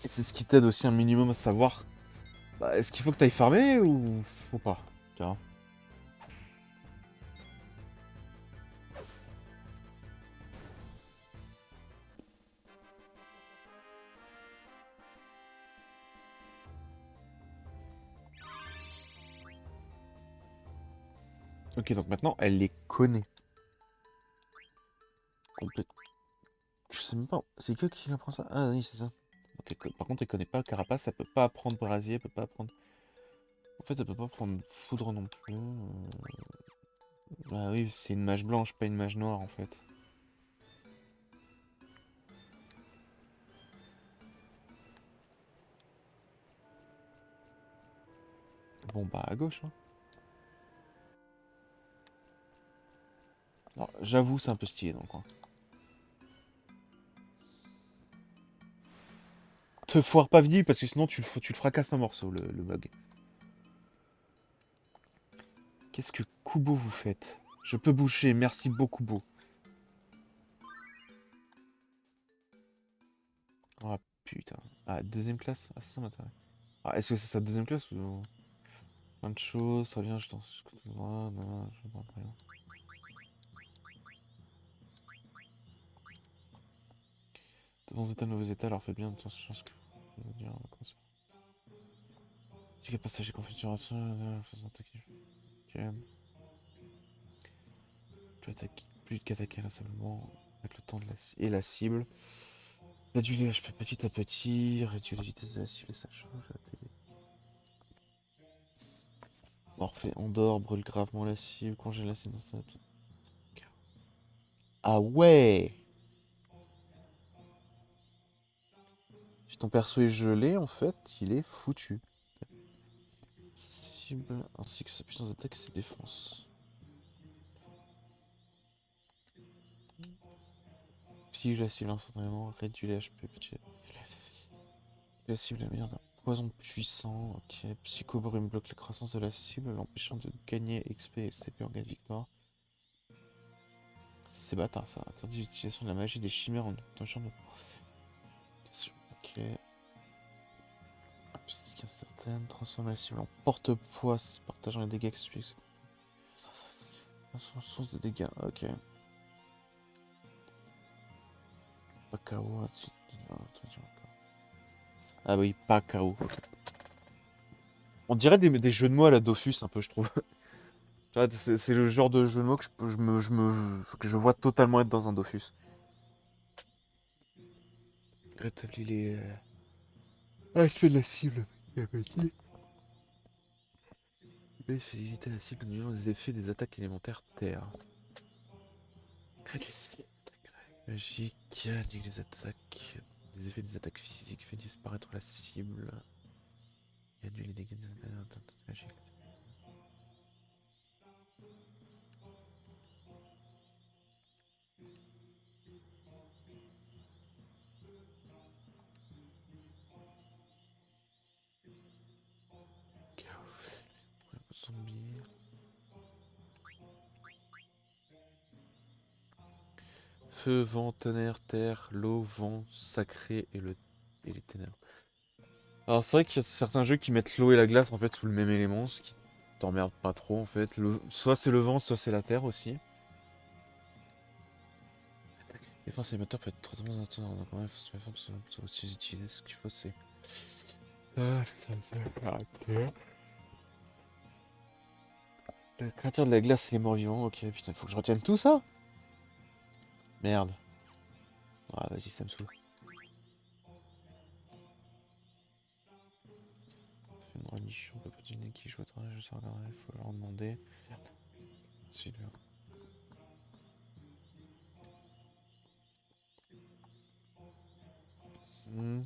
Et c'est ce qui t'aide aussi un minimum à savoir, bah, est-ce qu'il faut que t'ailles farmer ou faut pas, tu vois. Ok, donc maintenant, elle les connaît. Complètement. Je sais même pas, c'est que qui apprend ça? Ah oui, c'est ça. Donc, par contre, elle connaît pas Carapace, elle peut pas apprendre Brasier, elle peut pas apprendre... En fait, elle peut pas prendre Foudre non plus. Ah oui, c'est une mage blanche, pas une mage noire, en fait. Bon, bah, à gauche, hein. Alors, j'avoue, c'est un peu stylé dans le coin. Te foire pas vite, parce que sinon, tu le fracasses en morceaux, le bug. Qu'est-ce que Kubo vous faites? Je peux boucher, merci beaucoup, Kubo. Ah, putain. Ah, deuxième classe? Ah, ça m'intéresse. Ah, est-ce que c'est sa deuxième classe ou... Plein de choses, très bien, je t'en... Non, non, je comprends rien. Devant état, nouveaux états, alors faites bien attention à ce que je veux dire. Tu qu'à passager configuration, faisant attaquer. Ok. Tu attaques plus qu'attaquer là seulement. Avec le temps de et la cible. Réduis les HP petit à petit. Réduis la vitesse de la cible et ça change. Morphée endort, brûle gravement la cible, congèle la cible. Ah ouais! Si ton perso est gelé, en fait, il est foutu. Cible ainsi que sa puissance d'attaque et ses défenses. Si la cible instantanément, réduit les HP petit. La cible est meilleure d'un poison puissant. Ok. Psychobrume bloque la croissance de la cible, l'empêchant de gagner XP et CP en cas de victoire. Ça, c'est bâtard ça. Interdit l'utilisation de la magie des chimères en empêchant de. Ok. Physique incertaine, transforme la cible en porte-poids, partageant les dégâts que subit. Source de dégâts, ok. Pas KO, ah oui, pas KO. On dirait des jeux de mots à la Dofus un peu, je trouve. Tu vois, c'est le genre de jeu de mots que que je vois totalement être dans un Dofus. Rétablis les... Ah, je fais de la cible. Mais fait éviter la cible en utilisant les effets des attaques élémentaires terre. Magique, annule les attaques. Les effets des attaques physiques, fait disparaître la cible. Et annule les dégâts des attaques magiques. Chaos. Zombie. Feu, vent, tonnerre, terre, l'eau, vent, sacré et les ténèbres. Alors c'est vrai qu'il y a certains jeux qui mettent l'eau et la glace en fait sous le même élément, ce qui t'emmerde pas trop en fait. Soit c'est le vent, soit c'est la terre aussi. Défense émetteur peut être totalement intenable, donc ouais, il faut se méfier parce que ça aussi utiliser ce qu'il faut c'est... Ah, ça, ok. La créature de la glace et les morts vivants, ok, putain, faut que je retienne tout ça? Merde. Ah, vas-y, ça me saoule. Fait une religion, on peut pas deviner qui joue à je sais pas, il faut leur demander. Merde. Celui-là. Hmm.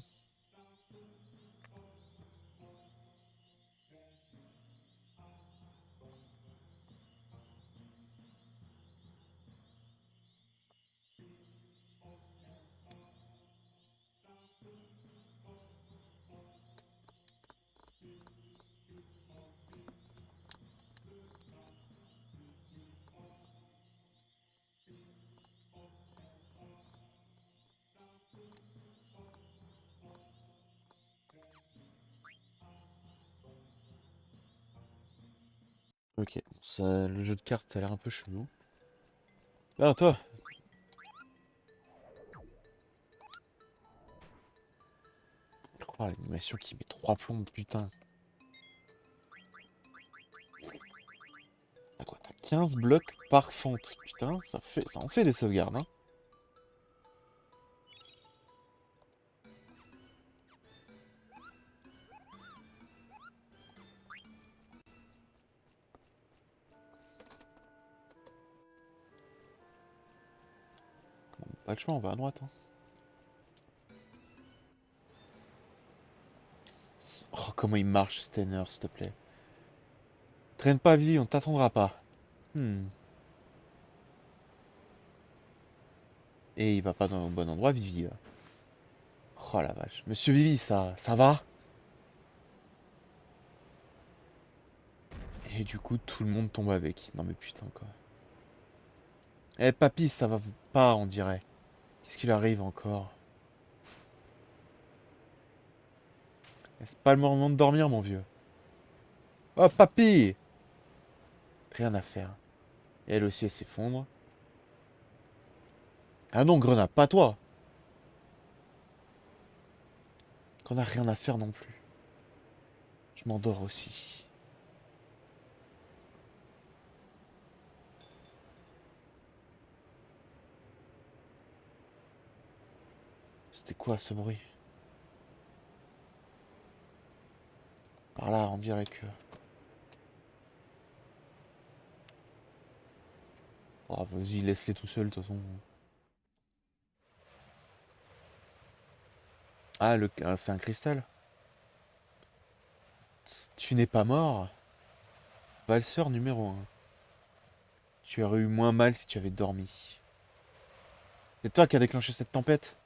Ok, ça, le jeu de cartes a l'air un peu chelou. Ah, toi! Oh, l'animation qui met 3 plombs, putain. T'as quoi? T'as 15 blocs par fente. Putain, ça en fait des sauvegardes, hein. Bon, pas le choix, on va à droite, hein. Oh, comment il marche, Stenner, s'il te plaît. Traîne pas, Vivi, on t'attendra pas. Hmm. Et il va pas dans le bon endroit, Vivi, là. Oh la vache. Monsieur Vivi, ça va? Et du coup, tout le monde tombe avec. Non mais putain, quoi. Eh, papy, ça va pas, on dirait. Qu'est-ce qu'il arrive encore? Eh, c'est pas le moment de dormir, mon vieux. Oh, papy! Rien à faire. Et elle aussi, elle s'effondre. Ah non, Grenat, pas toi! Qu'on a rien à faire non plus. Je m'endors aussi. C'était quoi ce bruit? Par là, on dirait que... Oh, vas-y, laisse-les tout seuls, de toute façon. Ah, c'est un cristal? Tu n'es pas mort? Valseur numéro un. Tu aurais eu moins mal si tu avais dormi. C'est toi qui as déclenché cette tempête?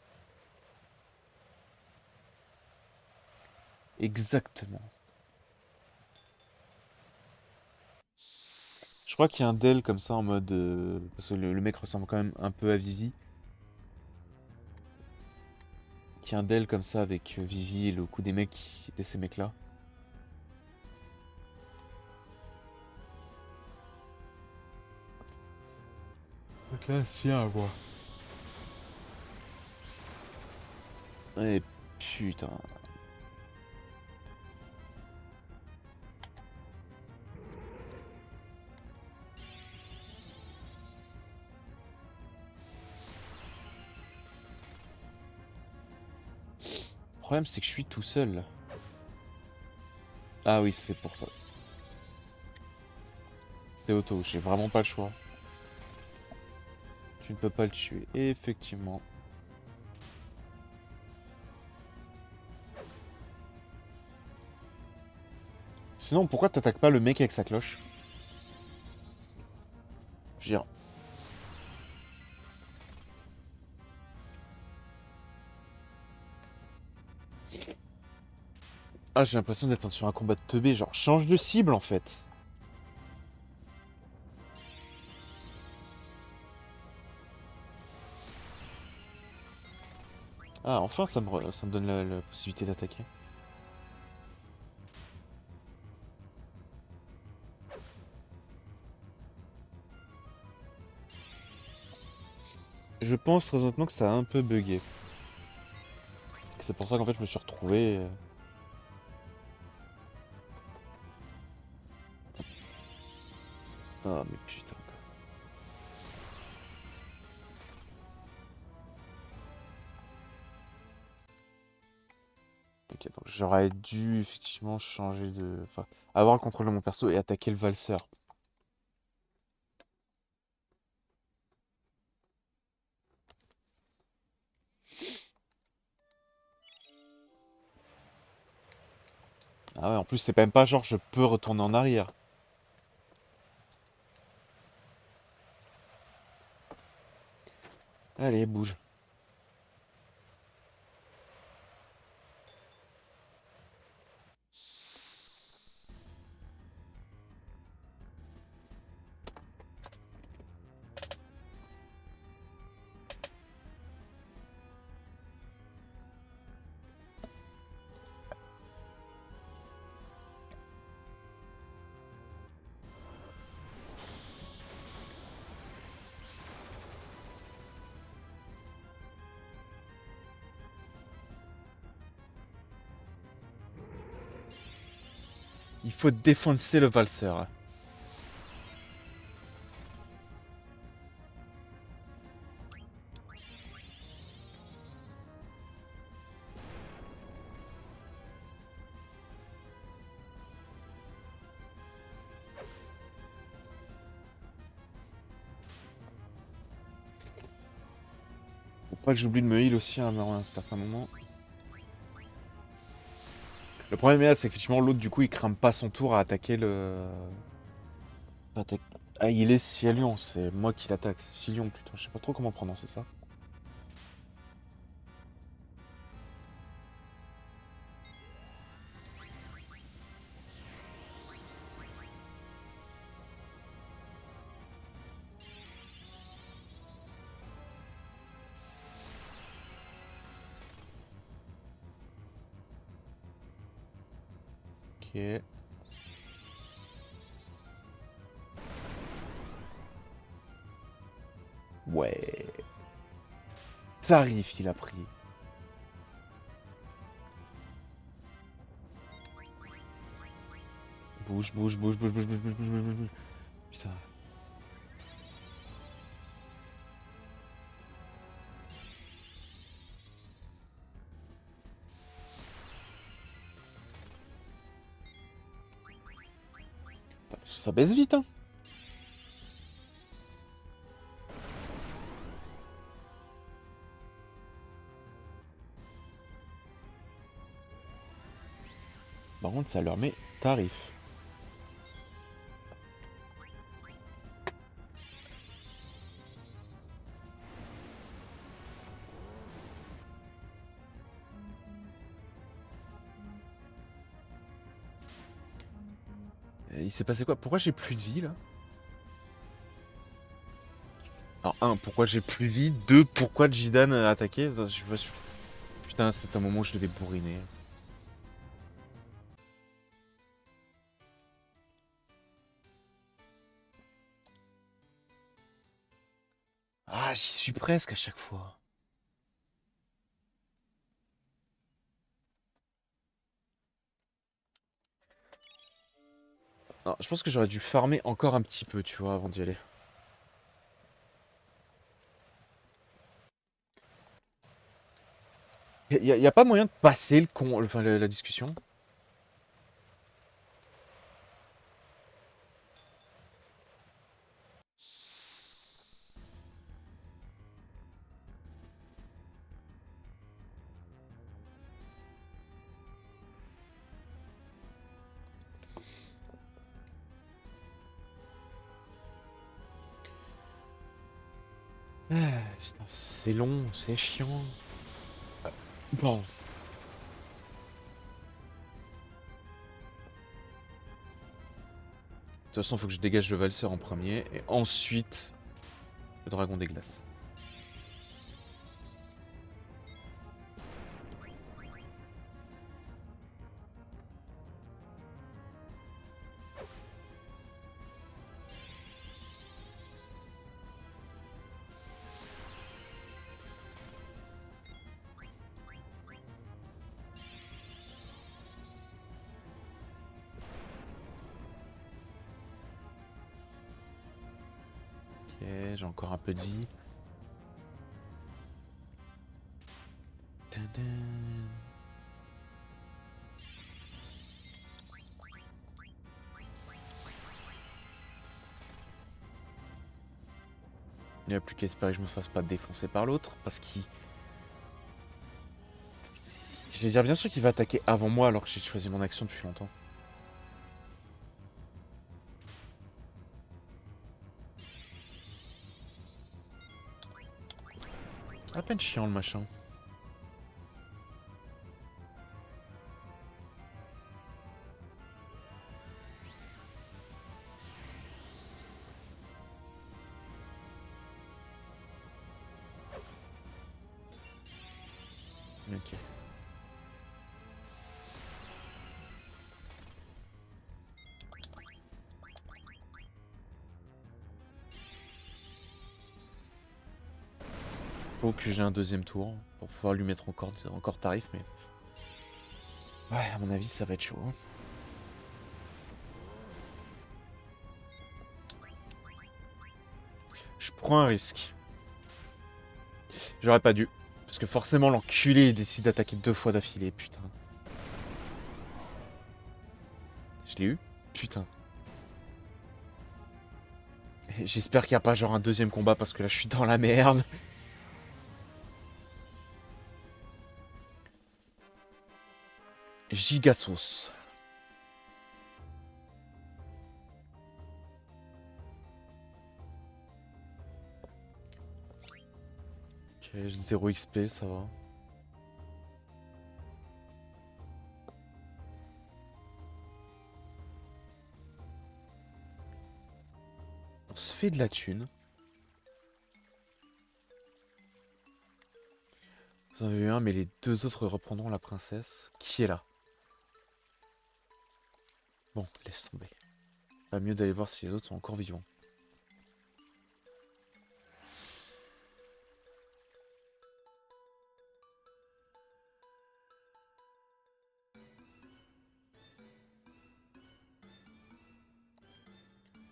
Exactement. Je crois qu'il y a un Dell comme ça en mode... parce que le mec ressemble quand même un peu à Vivi. Qu'il y a un Dell comme ça avec Vivi et le coup des mecs qui étaient ces mecs-là. Donc là, c'est à voir. Eh putain. Le problème, c'est que je suis tout seul. Ah oui, c'est pour ça. T'es auto, j'ai vraiment pas le choix. Tu ne peux pas le tuer. Effectivement. Sinon, pourquoi t'attaques pas le mec avec sa cloche? Je veux dire... Ah, j'ai l'impression d'être sur un combat de teubé. Genre, change de cible, en fait. Ah, enfin, ça me donne la possibilité d'attaquer. Je pense très honnêtement que ça a un peu bugué. C'est pour ça qu'en fait, je me suis retrouvé... Ah, mais putain, quoi. Ok, donc j'aurais dû effectivement changer de... Enfin, avoir le contrôle de mon perso et attaquer le valseur. Ah ouais, en plus, c'est même pas genre je peux retourner en arrière. Allez, bouge. Il faut défoncer le valseur. Faut pas que j'oublie de me heal aussi à un certain moment. Le problème là, c'est qu'effectivement l'autre du coup il crame pas son tour à attaquer le... Attaque. Ah, il est Scialion, c'est moi qui l'attaque. Scialion plutôt, je sais pas trop comment prononcer ça. Ok. Ouais. Tarif, il a pris. Bouge, bouge, bouge, bouge, bouge, bouge, bouge, bouge, bouge, bouge. Putain. Putain, parce que ça baisse vite, hein. Par contre, ça leur met tarif. Il s'est passé quoi? Pourquoi j'ai plus de vie, là? Alors, un, pourquoi j'ai plus de vie? Deux, pourquoi Jidan a attaqué? Putain, c'est un moment où je devais bourriner. Ah, j'y suis presque à chaque fois. Non, je pense que j'aurais dû farmer encore un petit peu, tu vois, avant d'y aller. Y a pas moyen de passer enfin, la discussion? Ah, putain, c'est long, c'est chiant. Bon. De toute façon, faut que je dégage le valseur en premier, et ensuite, le dragon des glaces. Ok, j'ai encore un peu de vie. Tadam. Il n'y a plus qu'à espérer que je me fasse pas défoncer par l'autre, parce qu'il... Je vais dire bien sûr qu'il va attaquer avant moi alors que j'ai choisi mon action depuis longtemps. À peine chiant le machin. Ok. Faut que j'ai un deuxième tour pour pouvoir lui mettre encore tarif, mais... Ouais, à mon avis, ça va être chaud. Hein. Je prends un risque. J'aurais pas dû. Parce que forcément, l'enculé, il décide d'attaquer 2 fois d'affilée, putain. Je l'ai eu? Putain. J'espère qu'il n'y a pas genre un deuxième combat parce que là, je suis dans la merde. Giga sauce. Ok, j'ai 0 XP, ça va. On se fait de la thune. Vous en avez eu un, mais les deux autres reprendront la princesse. Qui est là? Bon, laisse tomber. Pas mieux d'aller voir si les autres sont encore vivants.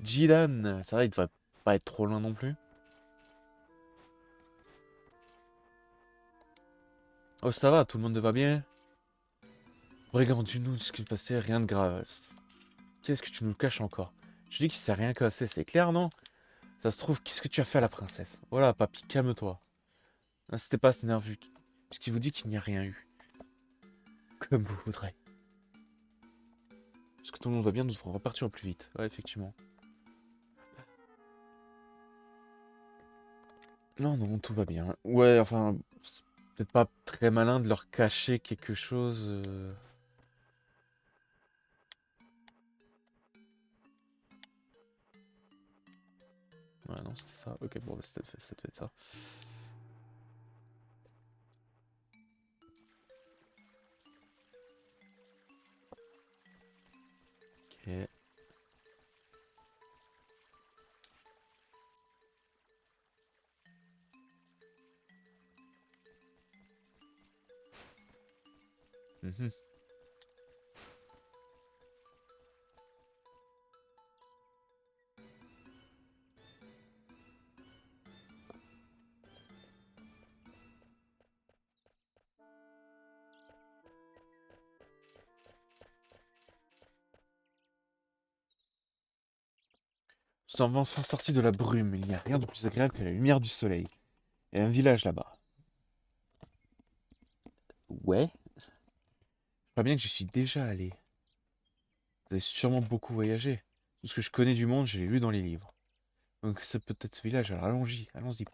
Jidan, ça va, il devrait pas être trop loin non plus. Oh, ça va, tout le monde va bien. Brigand, dis-nous ce qui s'est passé, rien de grave. Qu'est-ce que tu nous caches encore? Je dis qu'il s'est rien cassé, c'est clair, non? Ça se trouve, qu'est-ce que tu as fait à la princesse? Voilà, papy, calme-toi. N'insistez pas à ce nerveux, puisqu'il vous dit qu'il n'y a rien eu. Comme vous voudrez. Parce que tout le monde va bien, nous devrons repartir au plus vite. Ouais, effectivement. Non, non, tout va bien. Ouais, enfin, c'est peut-être pas très malin de leur cacher quelque chose. Ouais, non, c'était ça. Ok, bon, bah, c'était fait ça. Ok. Mhm. Nous sommes enfin sortis de la brume. Il n'y a rien de plus agréable que la lumière du soleil. Il y a un village là-bas. Ouais. Je crois bien que j'y suis déjà allé. Vous avez sûrement beaucoup voyagé. Tout ce que je connais du monde, je l'ai lu dans les livres. Donc c'est peut-être ce village, alors allons-y, allons-y.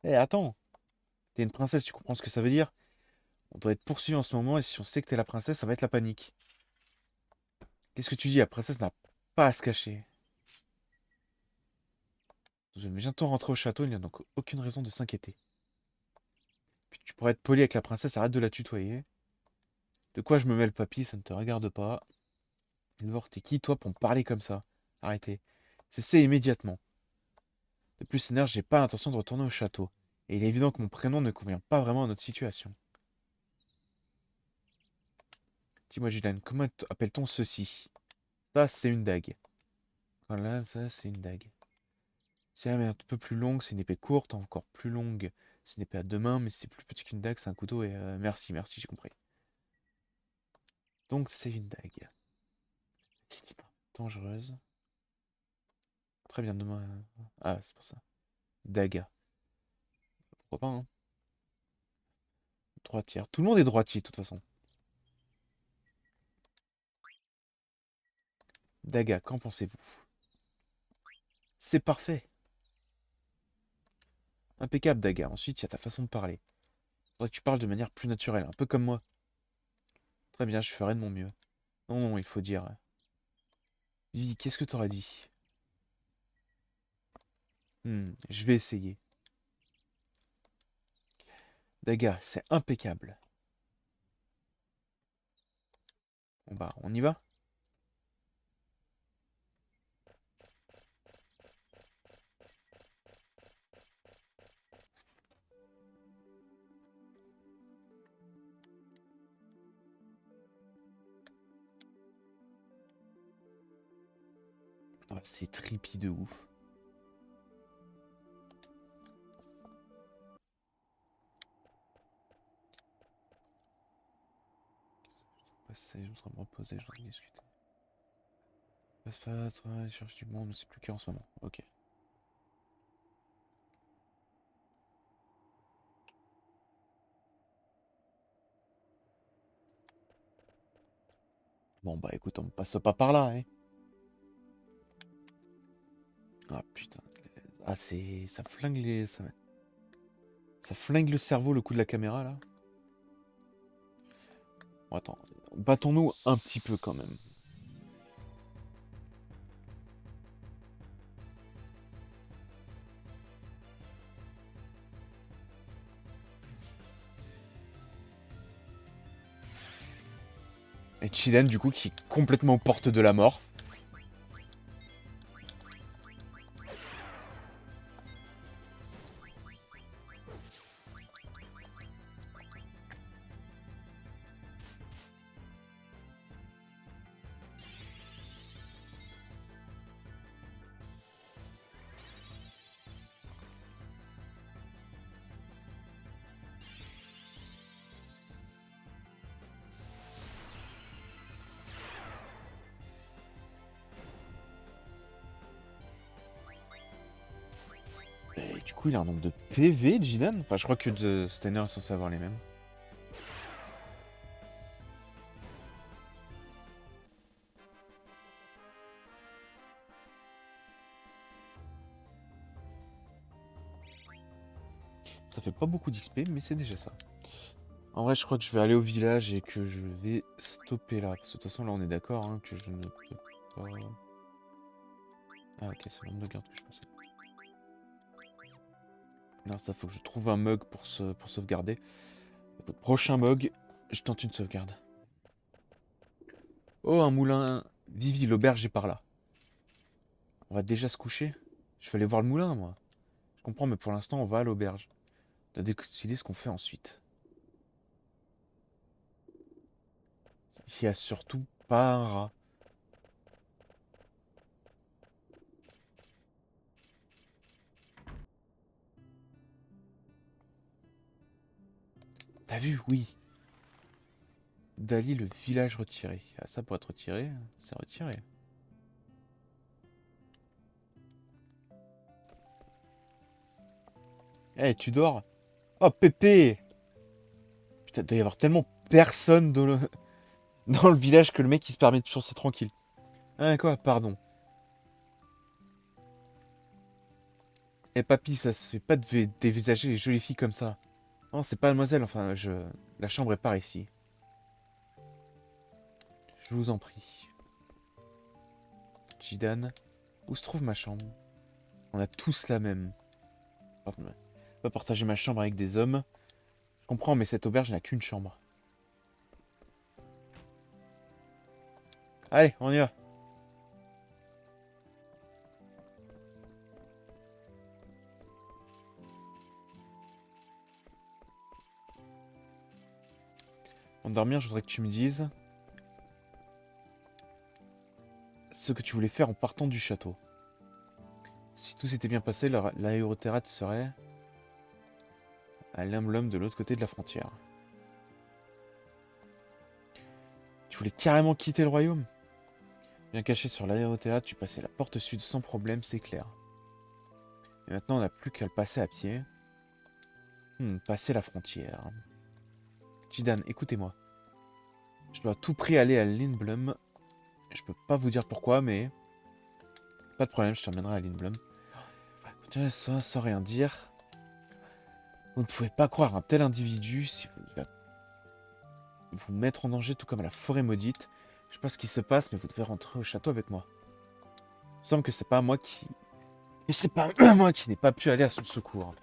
Eh, attends, t'es une princesse, tu comprends ce que ça veut dire? On doit être poursuivi en ce moment, et si on sait que t'es la princesse, ça va être la panique. Qu'est-ce que tu dis? La princesse n'a pas à se cacher. Nous allons bientôt rentrer au château, il n'y a donc aucune raison de s'inquiéter. Puis tu pourrais être poli avec la princesse, arrête de la tutoyer. De quoi je me mêle, papy, ça ne te regarde pas. D'abord, t'es qui, toi, pour me parler comme ça? Arrêtez. Cessez immédiatement. De plus, Sénère, j'ai pas l'intention de retourner au château. Et il est évident que mon prénom ne convient pas vraiment à notre situation. Dis-moi, Julian, comment appelle-t-on ceci? Ça, c'est une dague. Voilà, ça, c'est une dague. Si elle est un peu plus longue, c'est une épée courte, encore plus longue, c'est une épée à deux mains, mais c'est plus petit qu'une dague, c'est un couteau, et merci, merci, j'ai compris. Donc, c'est une dague. Dangereuse. Très bien, demain. Ah, c'est pour ça. Daga. Pourquoi pas, hein? Droitière. Tout le monde est droitier, de toute façon. Daga, qu'en pensez-vous? C'est parfait. Impeccable, Daga. Ensuite, il y a ta façon de parler. Faudrait que tu parles de manière plus naturelle, un peu comme moi. Très bien, je ferai de mon mieux. Non, non, il faut dire. Vivi, qu'est-ce que t'aurais dit? Je vais essayer. Daga, c'est impeccable. Bon bah, on y va? Ah, c'est trippy de ouf. Je me serais me reposer, je voudrais discuter. Passe pas, travail, cherche du monde, mais c'est plus qu'en ce moment. Ok. Bon bah écoute, on passe pas par là, hein. Ah putain. Ah c'est. Ça flingue les. Ça... Ça flingue le cerveau, le coup de la caméra, là. Bon, attends. Battons-nous un petit peu, quand même. Et Chiden, du coup, qui est complètement aux portes de la mort. Et du coup, il a un nombre de PV, Jidan. Enfin, je crois que de Steiner est censé avoir les mêmes. Ça fait pas beaucoup d'XP, mais c'est déjà ça. En vrai, je crois que je vais aller au village et que je vais stopper là. Parce que de toute façon, là, on est d'accord hein, que je ne peux pas... Ah, ok, c'est le nombre de gardes que je pensais. Non, ça, faut que je trouve un mug pour sauvegarder. Écoute, prochain mug, je tente une sauvegarde. Oh, un moulin. Vivi, l'auberge est par là. On va déjà se coucher. Je vais aller voir le moulin, moi. Je comprends, mais pour l'instant, on va à l'auberge. On a décidé ce qu'on fait ensuite. Il y a surtout pas un rat. T'as vu? Oui. Dali, le village retiré. Ah, ça, pour être retiré, c'est retiré. Eh, tu dors? Oh, Pépé! Putain, il doit y avoir tellement personne dans dans le village que le mec il se permet de foncer tranquille. Ah, quoi? Pardon. Eh, papy, ça se fait pas de dévisager les jolies filles comme ça. Non, c'est pas mademoiselle, enfin, la chambre est par ici. Je vous en prie. Jidan, où se trouve ma chambre? On a tous la même. Pardon, pas partager ma chambre avec des hommes. Je comprends, mais cette auberge n'a qu'une chambre. Allez, on y va. Avant de dormir, je voudrais que tu me dises ce que tu voulais faire en partant du château. Si tout s'était bien passé, l'aérothéâtre serait à l'emblème de l'autre côté de la frontière. Tu voulais carrément quitter le royaume? Bien caché sur l'aérothéâtre, tu passais la porte sud sans problème, c'est clair. Et maintenant, on n'a plus qu'à le passer à pied. Passer la frontière. Jidan, écoutez-moi. Je dois à tout prix aller à Lindblum. Je peux pas vous dire pourquoi, mais... Pas de problème, je t'emmènerai à Lindblum. Continuez ça sans rien dire. Vous ne pouvez pas croire un tel individu si il va vous mettre en danger, tout comme à la forêt maudite. Je sais pas ce qui se passe, mais vous devez rentrer au château avec moi. Il me semble que c'est pas moi qui... Et c'est pas moi qui n'ai pas pu aller à son secours.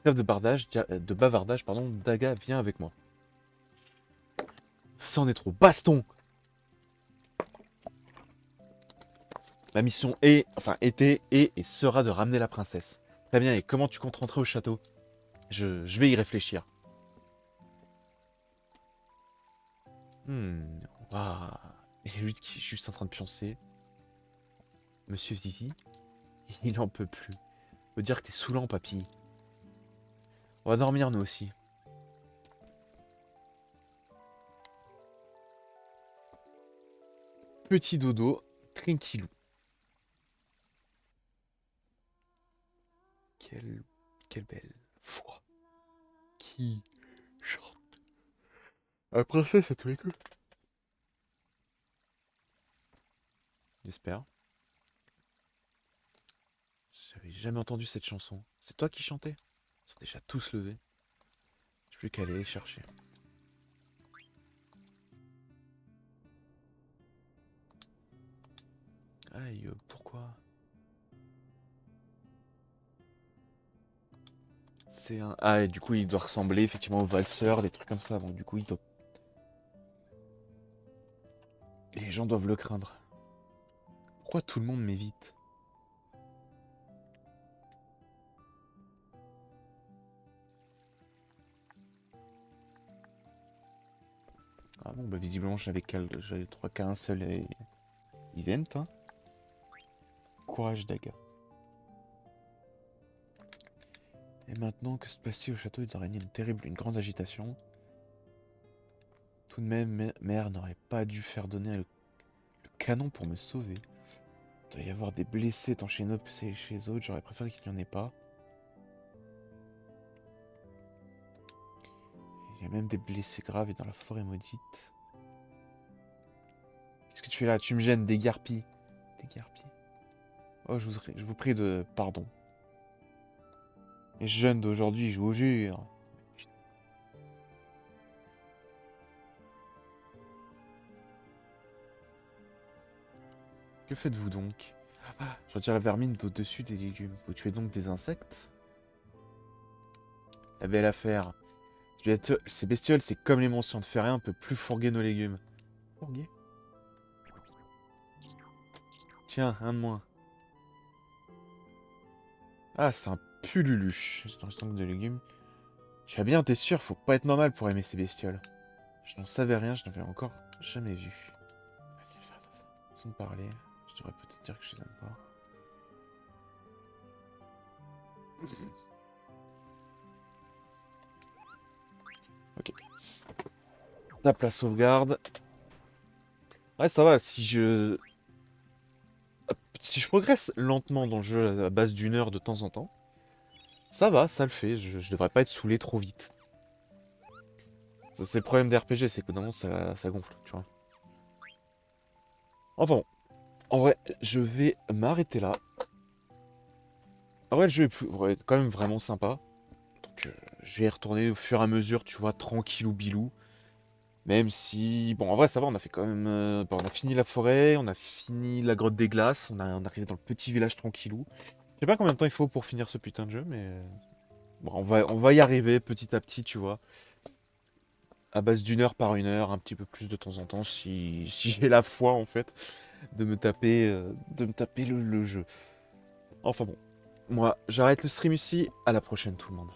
Trêve de bavardage, pardon, Daga, viens avec moi. C'en est trop. Baston! Ma mission est, enfin était, est et sera de ramener la princesse. Très bien, et comment tu comptes rentrer au château? Je vais y réfléchir. Waouh. Et lui qui est juste en train de pioncer. Monsieur Vivi, il en peut plus. Faut dire que t'es saoulant, papy. On va dormir, nous aussi. Petit dodo, tranquillou. Quelle belle voix. Qui chante. La princesse à tous les coups. J'espère. J'avais jamais entendu cette chanson. C'est toi qui chantais? sont déjà tous levés. Je plus qu'à aller les chercher. Aïe, pourquoi? C'est un... Ah, et du coup, il doit ressembler effectivement au valseur, des trucs comme ça. Donc du coup, il doit... Et les gens doivent le craindre. Pourquoi tout le monde m'évite? Ah bon, bah visiblement, j'avais le droit qu'à un seul event, hein. Courage, Daga. Et maintenant, que se passe-t-il au château? Il doit régner une grande agitation. Tout de même, mère n'aurait pas dû faire donner le canon pour me sauver. Il doit y avoir des blessés tant chez nous que chez les autres. J'aurais préféré qu'il n'y en ait pas. Il y a même des blessés graves et dans la forêt maudite. Qu'est-ce que tu fais là? Tu me gênes, déguerpis. Déguerpis. Oh, je vous prie de pardon. Les jeunes d'aujourd'hui jouent au jeu. Putain. Que faites-vous donc? Je retire la vermine au-dessus des légumes. Vous tuez donc des insectes? La belle affaire. Ces bestioles, c'est comme les monstres, on ne fait rien, on peut plus fourguer nos légumes. Fourguer? Tiens, un de moins. Ah, c'est un pulluluche. C'est dans le stock de légumes. Tu vas bien, t'es sûr, faut pas être normal pour aimer ces bestioles. Je n'en savais rien, je n'avais encore jamais vu. Vas-y, fais attention. Façon de parler. Je devrais peut-être dire que je les aime pas. Ok. Tape la sauvegarde. Ouais, ça va, si je progresse lentement dans le jeu à base d'une heure de temps en temps, ça va, ça le fait, je devrais pas être saoulé trop vite. C'est le problème des RPG, c'est que d'un moment ça gonfle, tu vois. Enfin bon, en vrai, je vais m'arrêter là. En vrai, le jeu est quand même vraiment sympa. Donc je vais y retourner au fur et à mesure, tu vois, tranquillou bilou. Même si, bon, en vrai, ça va, on a fait quand même... bon, on a fini la forêt, on a fini la grotte des glaces, on est arrivé dans le petit village tranquillou. Je sais pas combien de temps il faut pour finir ce putain de jeu, mais... Bon, on va y arriver petit à petit, tu vois. À base d'une heure par une heure, un petit peu plus de temps en temps, si j'ai la foi, en fait, de me taper le jeu. Enfin bon, moi, j'arrête le stream ici, à la prochaine tout le monde.